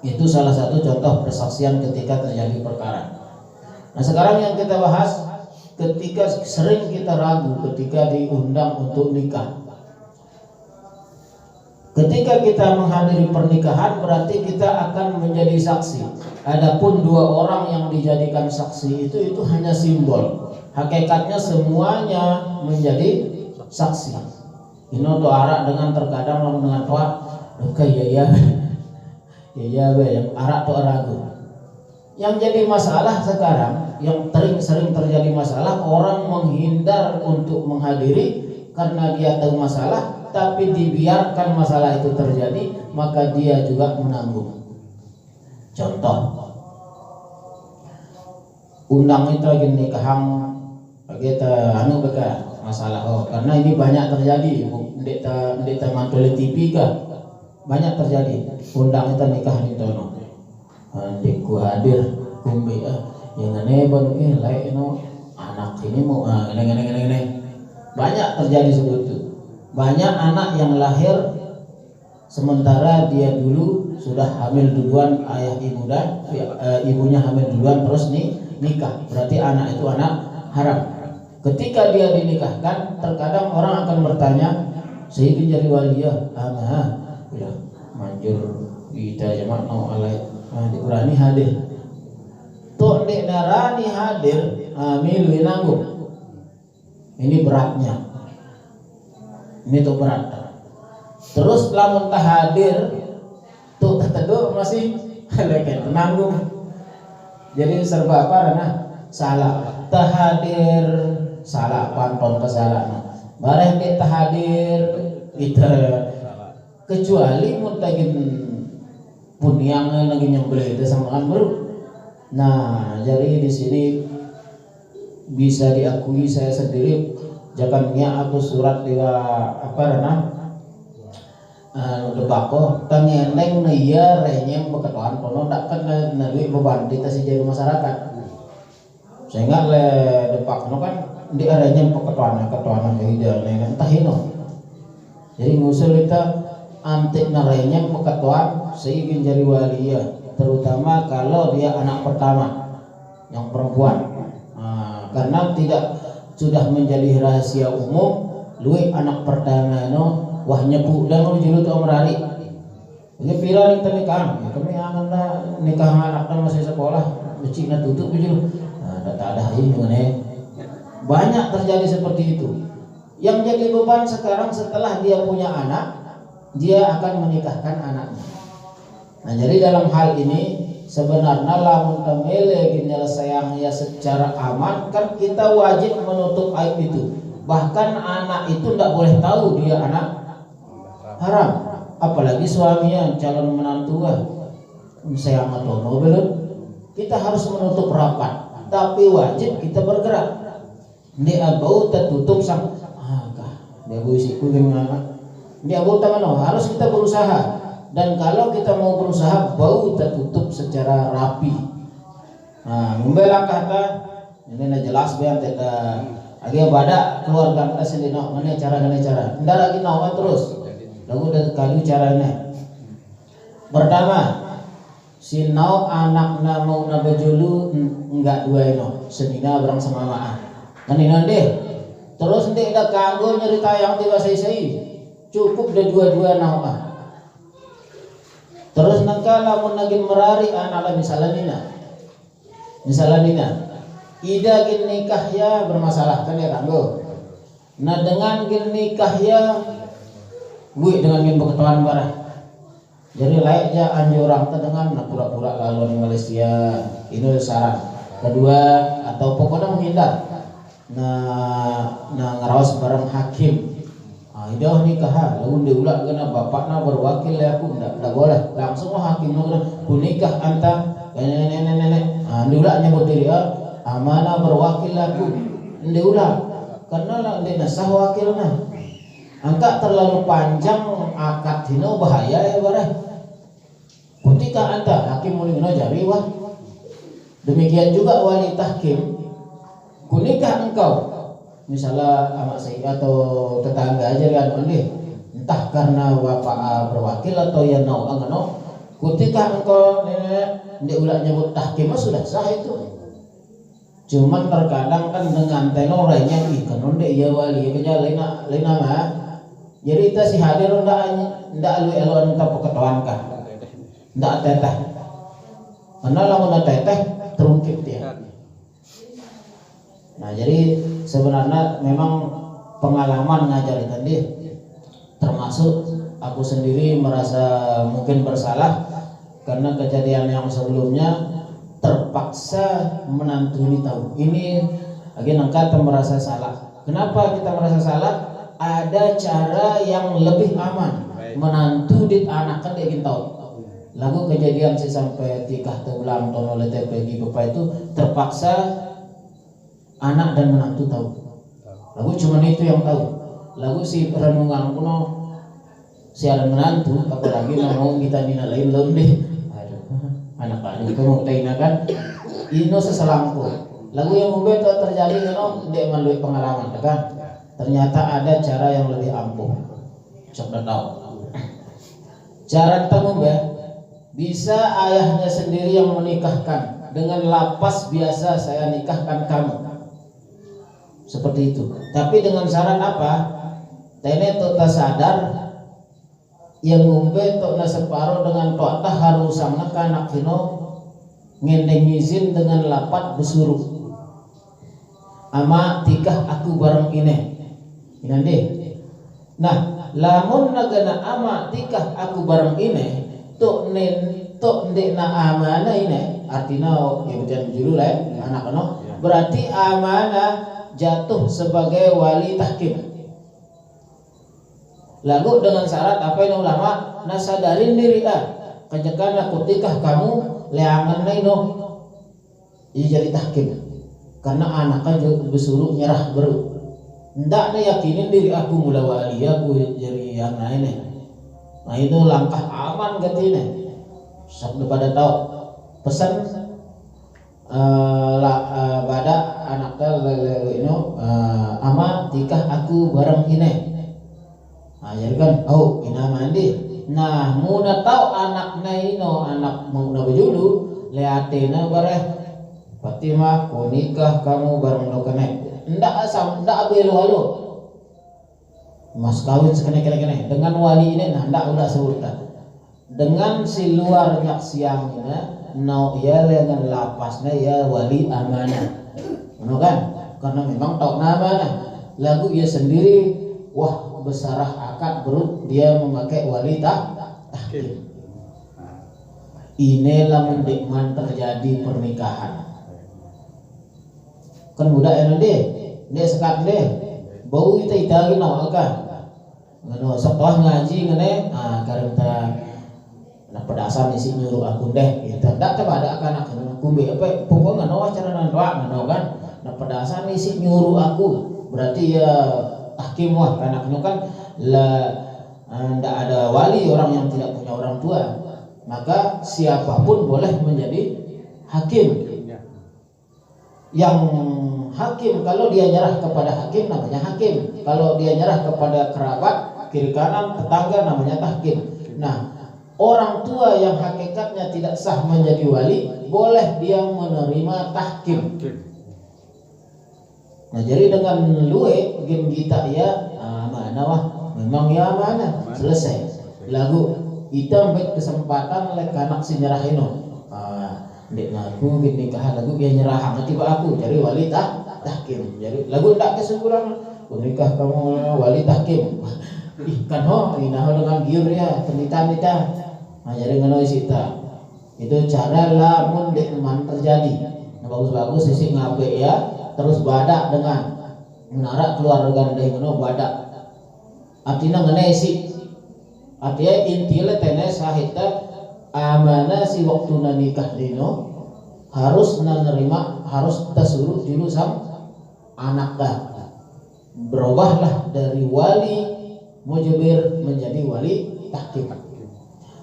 Itu salah satu contoh persaksian ketika terjadi perkara. Nah, sekarang yang kita bahas ketika sering kita ragu ketika diundang untuk nikah. Ketika kita menghadiri pernikahan berarti kita akan menjadi saksi. Adapun dua orang yang dijadikan saksi itu hanya simbol. Hakikatnya semuanya menjadi saksi. Ini tuh arak dengan terkadang dengan tua, oke ya yang arak tuh ragu. Yang jadi masalah sekarang, yang sering terjadi masalah, orang menghindar untuk menghadiri karena dia tahu masalah. Tapi dibiarkan masalah itu terjadi, maka dia juga menanggung. Contoh, undang itu lagi nikahan kita beka masalah karena ini banyak terjadi. Ndek mantole TV kah banyak terjadi. Undang itu nikah di tono. Ndekku hadir kumbi yang aneh baru lain anak ini mau ngene. Banyak terjadi seperti itu. Banyak anak yang lahir sementara dia dulu sudah hamil duluan, ayah ibu dan ibunya hamil duluan terus nikah. Berarti anak itu anak haram. Ketika dia dinikahkan, terkadang orang akan bertanya, "Saya ingin jadi waliyah." Udah manjur kita jamak no alai. Dikurani hadir. Tok dek narani hadir, milu nanggung. Ini beratnya. Ini tuh berat. Terus lamun hadir tuh teteduh masih lagi menanggung. Jadi serba apa karena salah. Hadir salah panton kesalahan. Bareng dia hadir kita kecuali muntagin punyang lagi nyembelih itu sama kan baru. Nah, jadi di sini bisa diakui saya sendiri. Jakannya aku surat dia debako tangeneng iya renyeng beketuan kono ndak kan duit beban kita si jadi masyarakat. Sehingga le depak no kan di renyeng ketuan ide entah ino. Jadi ngusul kita antik renyeng beketuan seingin jadi walia, terutama kalau dia anak pertama yang perempuan. Karena tidak sudah menjadi rahasia umum, luwih anak pertama wah nyepu dan julu tu merari. Ini pira nih nikahan, kami angan nikah anaknya masih sekolah, becikna tutup julu. Tak ada ini banyak terjadi seperti itu. Yang jadi beban sekarang setelah dia punya anak, dia akan menikahkan anaknya. Nah, jadi dalam hal ini sebenarnya lamun temele penyelesaian ya secara aman kan kita wajib menutup aib itu. Bahkan anak itu tidak boleh tahu dia anak haram. Apalagi suaminya calon menantu saya ngatono belum. Kita harus menutup rapat. Tapi wajib kita bergerak. Dia bau tertutup sang dia buisiku gimana? Dia bau tangan harus kita berusaha. Dan kalau kita mau berusaha bau tertutup secara rapi. Nah, membelang kata ini jelas biar tidak agak pada keluarga kita sendiri mana cara. Tidak lagi terus. Lalu dari kali caranya. Pertama, si anak mau nabajulu enggak dua ino, senina berang sama maaf. Kan ini deh. Terus nanti ada kanggo nyerita yang tiba sei. Cukup deh dua-dua nama. Terus nangka lamun nagin merari anak misalnya nina ida gin nikah ya bermasalah kan ya kanggo. Nah dengan gin nikah ya gue dengan gin berketuan barang. Jadi layaknya anjuran dengan pura-pura lalu di Malaysia itu saran. Kedua atau pokoknya menghindar. Nah ngerawas barang hakim. Idah nikah lalu diulang kena bapaknya berwakil ya aku tidak boleh langsung hakim ku nikah anta nenek diulangnya berdiri amanah berwakil aku diulang karena dia nasah wakilnya angka terlalu panjang akad hino bahaya ya bareh. Ketika anda hakim mulino jari wah. Demikian juga wali tahkim. Kunikah engkau misalnya amak saya atau tetangga aja kan mandi, entah karena bapak berwakil atau ya nau angano, ketika engkau nenek ulah nyebut tahkim sudah sah itu. Cuman terkadang kan dengan tenor lainnya ikan onde ya wali kerja lain nama. Jadi kita si hadir ndak elu entah peketuan kan, ndak teteh. Karena lamun teteh terungkip dia. Nah jadi sebenarnya memang pengalaman ngajar tadi, termasuk aku sendiri merasa mungkin bersalah karena kejadian yang sebelumnya terpaksa menantu ini tahu. Ini lagi nangkat merasa salah. Kenapa kita merasa salah? Ada cara yang lebih aman. Menantu dit anak kan dia ingin tahu. Lagu kejadian sih sampai 3 ulang tahun oleh TPG Bapak itu terpaksa anak dan menantu tahu. Lagu cuma itu yang tahu. Lagu si renungan kuno siaran menantu, apalagi mau kita dinalain lebih. Aduh, anak-anak itu mau kita kan. Ino seselangku. Lagu yang membetul terjadi kan, dia melalui pengalaman, kan? Ternyata ada cara yang lebih ampuh. Coba tahu. Cara tamu bisa ayahnya sendiri yang menikahkan dengan lapas biasa saya nikahkan kamu. Seperti itu. Tapi dengan syarat apa? Tene tota sadar yang ngumpe tok na separo dengan tok tah harusangna kanak hino ngendeng izin dengan lapat besuruh. Ama tikah aku bareng ini. Inande. Nah, lamun nagana ama tikah aku bareng ini tok ndek na amana ini artinya ya betul julu lah anak no. Berarti amanah jatuh sebagai wali tahkim. Lalu dengan syarat apa yang ulama nasadarin diri kejekan ketika kamu leangan naino jadi tahkim karena anaknya disuruh nyerah baru ndak yakinin diri aku mula wali aku jadi yang lain. Nah itu langkah aman katanya. Sok pada tahu pesan pada anaknya lele ino ama tikah aku bareng ini. Nah jadi kan ina mandi. Nah muna tahu anaknya ino anak mau bejulu leatena bareh Fatimah ku nikah kamu bareng lo kene. Ndak belu mas kawin sekene dengan wali ini nah ndak udah sebut dengan si luar nyak siang ini no ya dengan lapasnya ya wali amanah, kan? Karena memang tahu nama lagu ia sendiri wah besarah akad berut dia memakai wali tahkim. Inilah mendikman terjadi pernikahan. Kan budak yang dia sekat deh bau itu lagi no kan? Ngono setelah ngaji ngene karena nah pedasan isi nyuruh aku deh gitu ndak coba ada anak kumbi apa pokoknya no cara nandoa ngono kan nah pedasan isi nyuruh aku berarti ya tahkim wah karena kan ndak ada wali orang yang tidak punya orang tua maka siapapun boleh menjadi hakim yang hakim kalau dia nyerah kepada hakim namanya hakim kalau dia nyerah kepada kerabat kiri kanan tetangga namanya tahkim. Nah orang tua yang hakikatnya tidak sah menjadi wali boleh dia menerima tahkim. Nah jadi dengan luwe gen kita ya mana wah memang ya mana selesai lagu kita ambil kesempatan oleh kanak si nyerah ino dek aku gini nikah lagu dia nyerah tiba aku jadi wali tahkim jadi lagu ndak kesimpulan nikah kamu wali tahkim ikan inaho dengan giur ya penita. Nah jadi ngono sita itu cara lamun dek man terjadi nah bagus-bagus sisi ngabe ya terus badak dengan menara keluar gandeng ngono badak artinya ngene sih artinya intinya tene sahita amanah si waktu nikah dino harus menerima harus tersuruh jurusan anak dah berubahlah dari wali mujibir menjadi wali tahkim.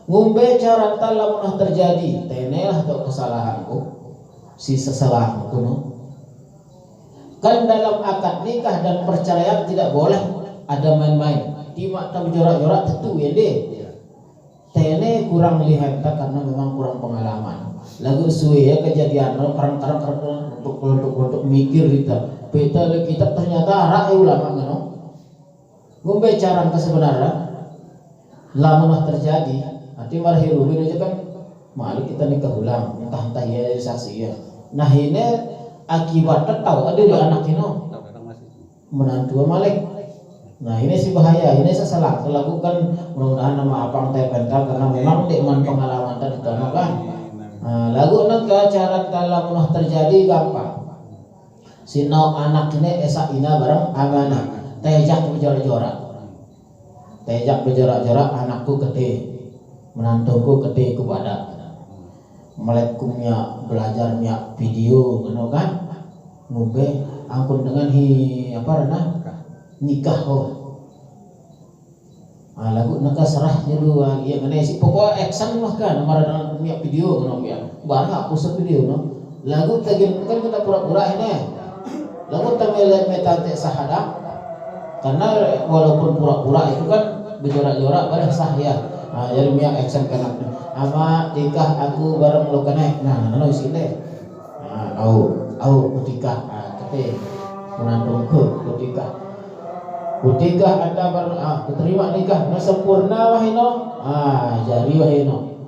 Ngumbe caranta lamun terjadi tenelah atau kesalahanku si sesalahku kuno. Kan dalam akad nikah dan perceraian tidak boleh ada main-main. Timak tam jorak-jorak tentu ya deh. Tene kurang lihat karena memang kurang pengalaman. Lagu suwe ya kejadian karang-karang untuk mikir kita. Beta kita ternyata rak ulama ngono. Ngumbe caran kesebenarnya lamun terjadi nanti marhiru aja kan malik kita nikah ulang entah ya saksi ya. Nah ini akibatnya tahu ada di anak ini menantu malik. Nah ini sih bahaya, ini sesalah lakukan mudah-mudahan nama apang teh pental karena memang dengan pengalaman tadi kan. Nah, lagu nega cara dalam terjadi gampang. Sino anak ini esa ina bareng amanah tejak berjorak-jorak. Tejak berjorak-jorak anakku gede. Menantuku gede kepada melekkumnya belajarnya video ngono kan ngombe angkun dengan nikah lagu neka serah dulu ya ngene si pokok action mah kan marana punya video ngono ya barang aku video no lagu tagin kan kita pura-pura ini lagu tamelet metante sahada karena walaupun pura-pura itu kan berjorak-jorak bareng sah ya. Jadi miak action kanak ama nikah aku bareng lo kene nah sini au ketika kete menandungku ketika anda baru keterima nikah na sempurna wahino jari wahino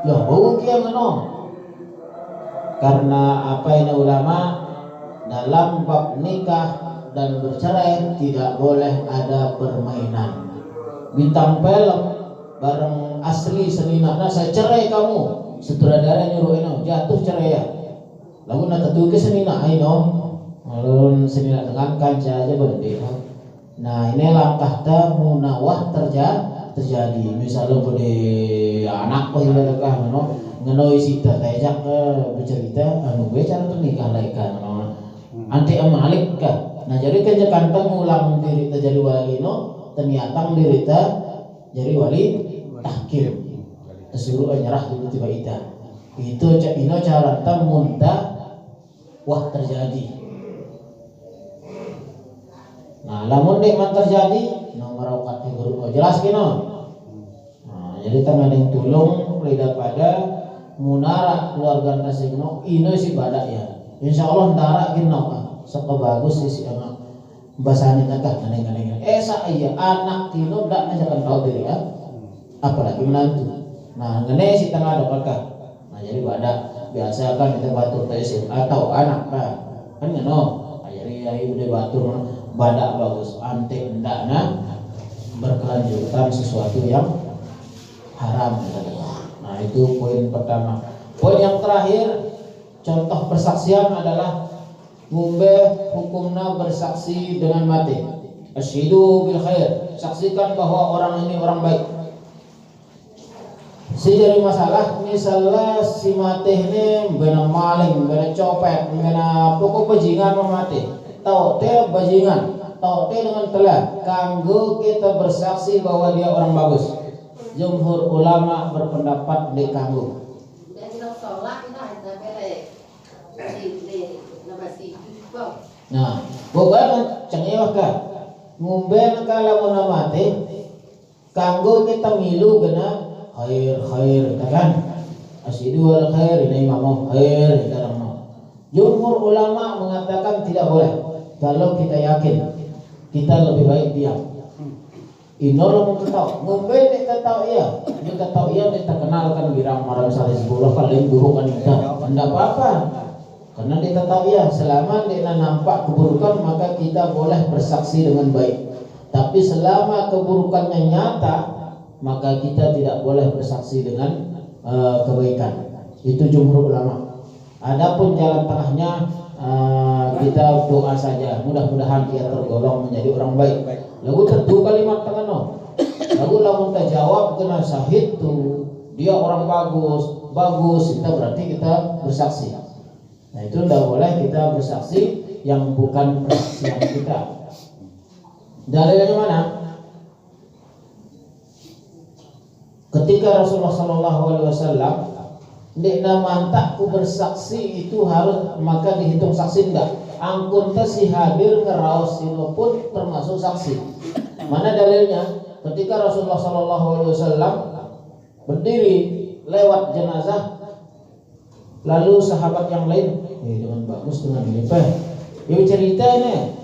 loh bau kia ngono karena apa ini ulama dalam bab nikah dan bercerai tidak boleh ada permainan bintang film bareng asli senina saya cerai kamu sutradara nyuruh jatuh cerai ya lagu nak tentu ke senina lalu senina dengan kaca aja berhenti. Nah ini langkah munawah terjadi misalnya pada anak kau yang lekah ngenoi sita tajak bercerita gue cara nikah laikan anti amalik kan. Nah jadi kan Jakarta ngulang diri jadi wali ternyata diri jadi wali tahkim disuruh nyerah dulu tiba itu cara muntah wah terjadi. Nah lamun dekman terjadi nomor okat guru jelas kino. Nah jadi tangan yang tulung lidah pada munara keluarga nasigno ino si badak ya insya Allah ndara kino sok bagus si anak bahasanya negah neng saya anak kino ndak najakan tahu diri ya apalagi menantu. Nah ngene si tengah dokter nah jadi badak biasa kan kita batur tesim atau anak kan ngono jadi ayo udah batur badak bagus antek ndakna berkelanjutan sesuatu yang haram. Nah itu poin pertama. Poin yang terakhir contoh persaksian adalah ngumbe hukumna bersaksi dengan mati. Asyhidu bil khair, saksikan bahwa orang ini orang baik. Sejari masalah misalnya si mati ini bena maling, bena copet, bena pokok bajingan mati. Tahu teh bajingan, tahu teh dengan telah. Kanggo kita bersaksi bahwa dia orang bagus. Jumhur ulama berpendapat di kanggo. Nah, pokoknya cengiwah ka ngumbe kalau mau mati kanggo kita milu gena khair kan asyidu al khair ini imam khair kita nama. Jumhur ulama mengatakan tidak boleh kalau kita yakin kita lebih baik diam. Inol mau tahu ngumbe kita tahu iya kita kenalkan birang marah misalnya 10 paling buruk kan kita tidak apa-apa. Karena kita tahu ya selama dia nampak keburukan maka kita boleh bersaksi dengan baik. Tapi selama keburukannya nyata maka kita tidak boleh bersaksi dengan kebaikan. Itu jumhur ulama. Adapun jalan tengahnya kita doa saja. Mudah-mudahan dia tergolong menjadi orang baik. Lagu tentu kalimat tengah no. Lagu lamun terjawab kena syahid tuh dia orang bagus kita berarti kita bersaksi. Nah itu tidak boleh kita bersaksi yang bukan persaksian kita. Dalilnya mana? Ketika Rasulullah Shallallahu Alaihi Wasallam dikna mantakku bersaksi itu harus maka dihitung saksi enggak. Angkun si hadir ngeraos pun termasuk saksi. Mana dalilnya? Ketika Rasulullah Shallallahu Alaihi Wasallam berdiri lewat jenazah, lalu sahabat yang lain, dengan bagus dengan ini, dia cerita nih,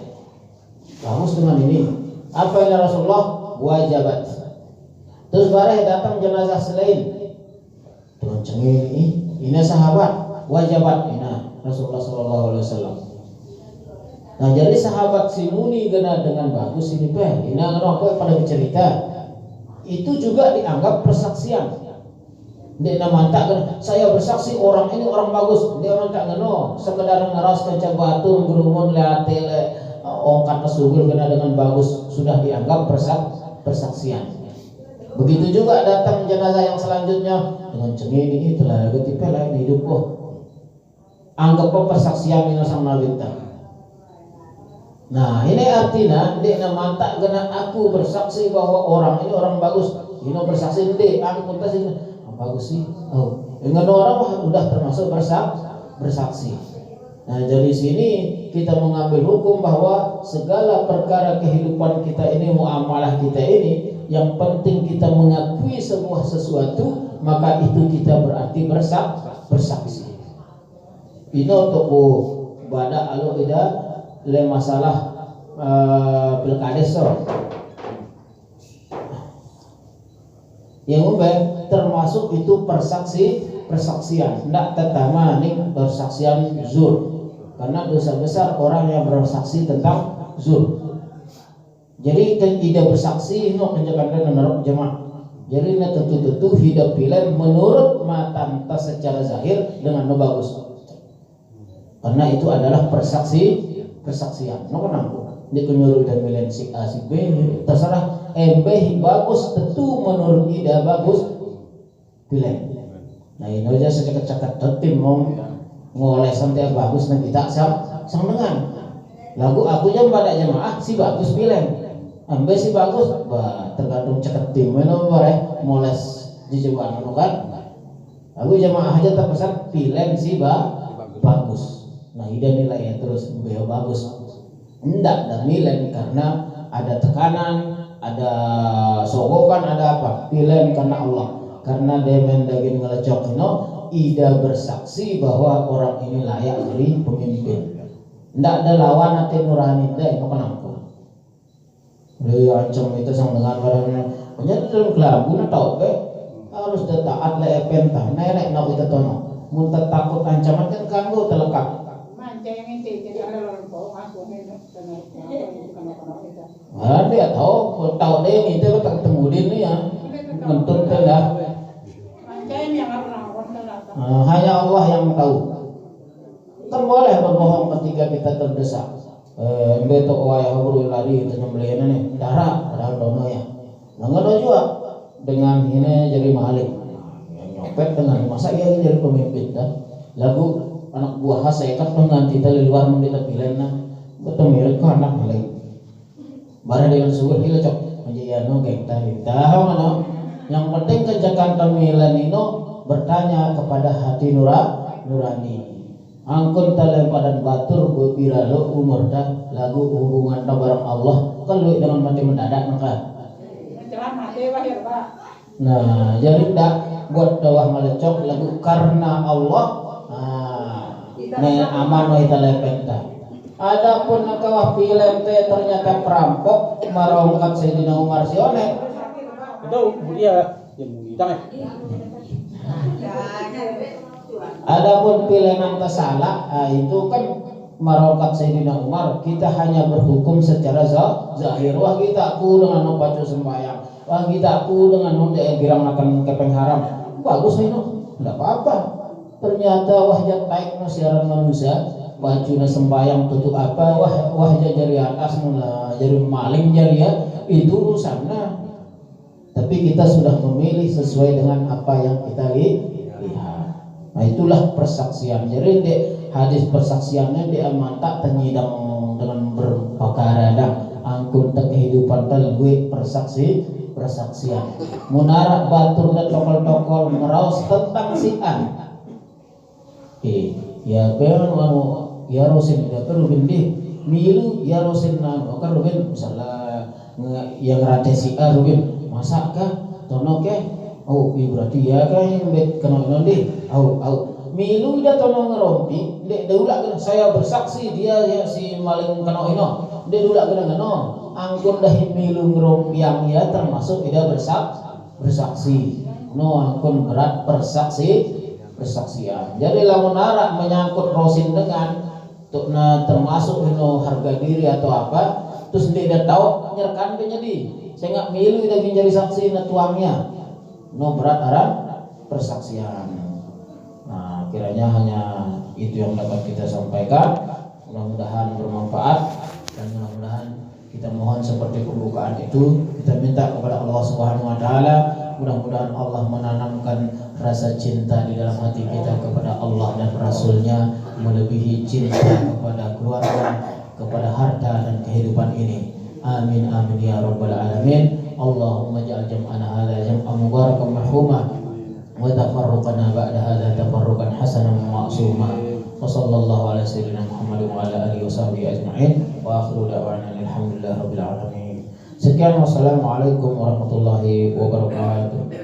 bagus dengan ini. Apa yang Rasulullah? Wajabat. Terus bareh datang jenazah selain, dengan cengeng ini sahabat wajabat ini Rasulullah Shallallahu Alaihi Wasallam. Nah jadi sahabat simuni gena dengan bagus ini ini apa pada bercerita itu juga dianggap persaksian. Dia mantak kan saya bersaksi orang ini orang bagus. Dia mantak kan sekedar ngeras kaca batu gerumun leatele ongkat nesugul kena dengan bagus sudah dianggap persaksian. Begitu juga datang jenazah yang selanjutnya dengan cengeng ini telah ketipe lain hidup anggap persaksian ini sang nabi. Nah ini artinya dia mantak kena aku bersaksi bahwa orang ini orang bagus. Ini bersaksi dia aku tas ini bagus sih. Oh, dengan orang udah termasuk bersaksi. Nah dari sini kita mengambil hukum bahwa segala perkara kehidupan kita ini, muamalah kita ini, yang penting kita mengakui sebuah sesuatu, maka itu kita berarti bersaksi. Ini untuk pada alu ida le masalah pilkades yang termasuk itu persaksian. Tidak tetama nih persaksian zur, karena dosa besar orang yang bersaksi tentang zur. Jadi tidak bersaksi no kenjakan menurut jemaah. Jadi tentu hidup pilihan menurut mata secara zahir dengan no bagus. Karena itu adalah persaksian. No kenapa? Dia menyuruh dan milih si A si B terserah B bagus tentu menurut ida bagus pilih. Nah ini aja secakat-cakat tim mau ngoleh sampai bagus nanti tak sang dengan lagu aku jam pada jemaah si bagus pilih. Ambil si bagus, tergantung ceket tim mana boleh moles di jemaah kan. Aku jemaah aja terpesan pilih si bagus. Nah ida nilai terus beliau bagus. Enggak dan nilai karena ada tekanan, ada sogokan, ada apa? Pilih karena Allah. Karena dia mendaging ngelecok ida bersaksi bahwa orang ini layak jadi pemimpin. Enggak ada lawan nanti nurani dah itu kenapa? Dia ancam itu sang dengan barangnya. Punya dalam kelabu na tahu harus taat le pentah nenek nak kita tono. Muntah takut ancaman kan kanggo terlekat. Dia tahu dia itu ketemu dia ya ngentut dah. Hanya Allah yang tahu. Kan boleh berbohong ketika kita terdesak. Beto wayah buru lari itu nyembelihan nih darah padahal dono ya. Nggak juga dengan ini jadi maling. Nyopet dengan masa ia jadi pemimpin dah. Lagu anak buah hasekat dengan kita di luar membela pilihan nah betul mirip ke anak maling. Barang dengan sugur kita cok menjadi anu geng tadi. Tahu mana? Yang penting kejakan pemilihan itu bertanya kepada hati nurani. Angkun telepadan batur bebira lo umur dah lagu hubungan barang Allah kan lu dengan mati mendadak maka. Nah jadi tak buat dawah melecok lagu karena Allah. Nah aman wa italepenta. Adapun nakawah pilih ternyata perampok marongkat Sayyidina Umar sione. Itu mulia yang mulia Adapun pilihan tersalah, itu kan marokat Sayyidina Umar. Kita hanya berhukum secara zahir. Wah kita aku dengan pacu sembahyang. Wah kita aku dengan girang akan kepeng haram. Bagus itu, tidak apa-apa. Ternyata wahjat taik siaran manusia, pacu sembahyang tutup apa? Wahjat jari atas jadi maling jari ya. Itu urusannya. Tapi kita sudah memilih sesuai dengan apa yang kita lihat. Nah itulah persaksian. Jadi di hadis persaksiannya dia mantak tenyidang dengan berpakara dan angkun kehidupan terluit persaksian. Munarak batur dan tokol-tokol meraos tentang si A. Ya beran anu ya rosin ya perlu bindi milu ya rosin anu kan rubin misalnya yang rate si A rubin masakkah tono ke berarti ya kan bet kena nondi milu ida tono ngerompi dek deulak kena saya bersaksi dia ya si maling kena ino dek deulak kena ngeno angkun dah milu ngerompiang ya termasuk ida bersaksi no angkun berat persaksian. Jadi lamun arak menyangkut rosin dengan termasuk ino harga diri atau apa terus dia tahu nyerkan jadi saya nggak milu ida jadi saksi na tuangnya no berat arah persaksian. Nah kiranya hanya itu yang dapat kita sampaikan, mudah-mudahan bermanfaat dan mudah-mudahan kita mohon seperti pembukaan itu kita minta kepada Allah Subhanahu wa taala, mudah-mudahan Allah menanamkan rasa cinta di dalam hati kita kepada Allah dan Rasulnya melebihi cinta kepada keluarga, kepada harta dan kehidupan ini. Amin amin ya rabbal alamin. Allahumma ja'al jam'ana hadza jam'an mubarakan mahfuma wa tafarruqana ba'da hadza tafarruqan hasanan ma'suma. Wa sallallahu ala sayyidina Muhammad wa ala alihi washabbihi ajma'in wa akhiru da'wana alhamdulillahi rabbil alamin. Sekian, wassalamualaikum warahmatullahi wabarakatuh.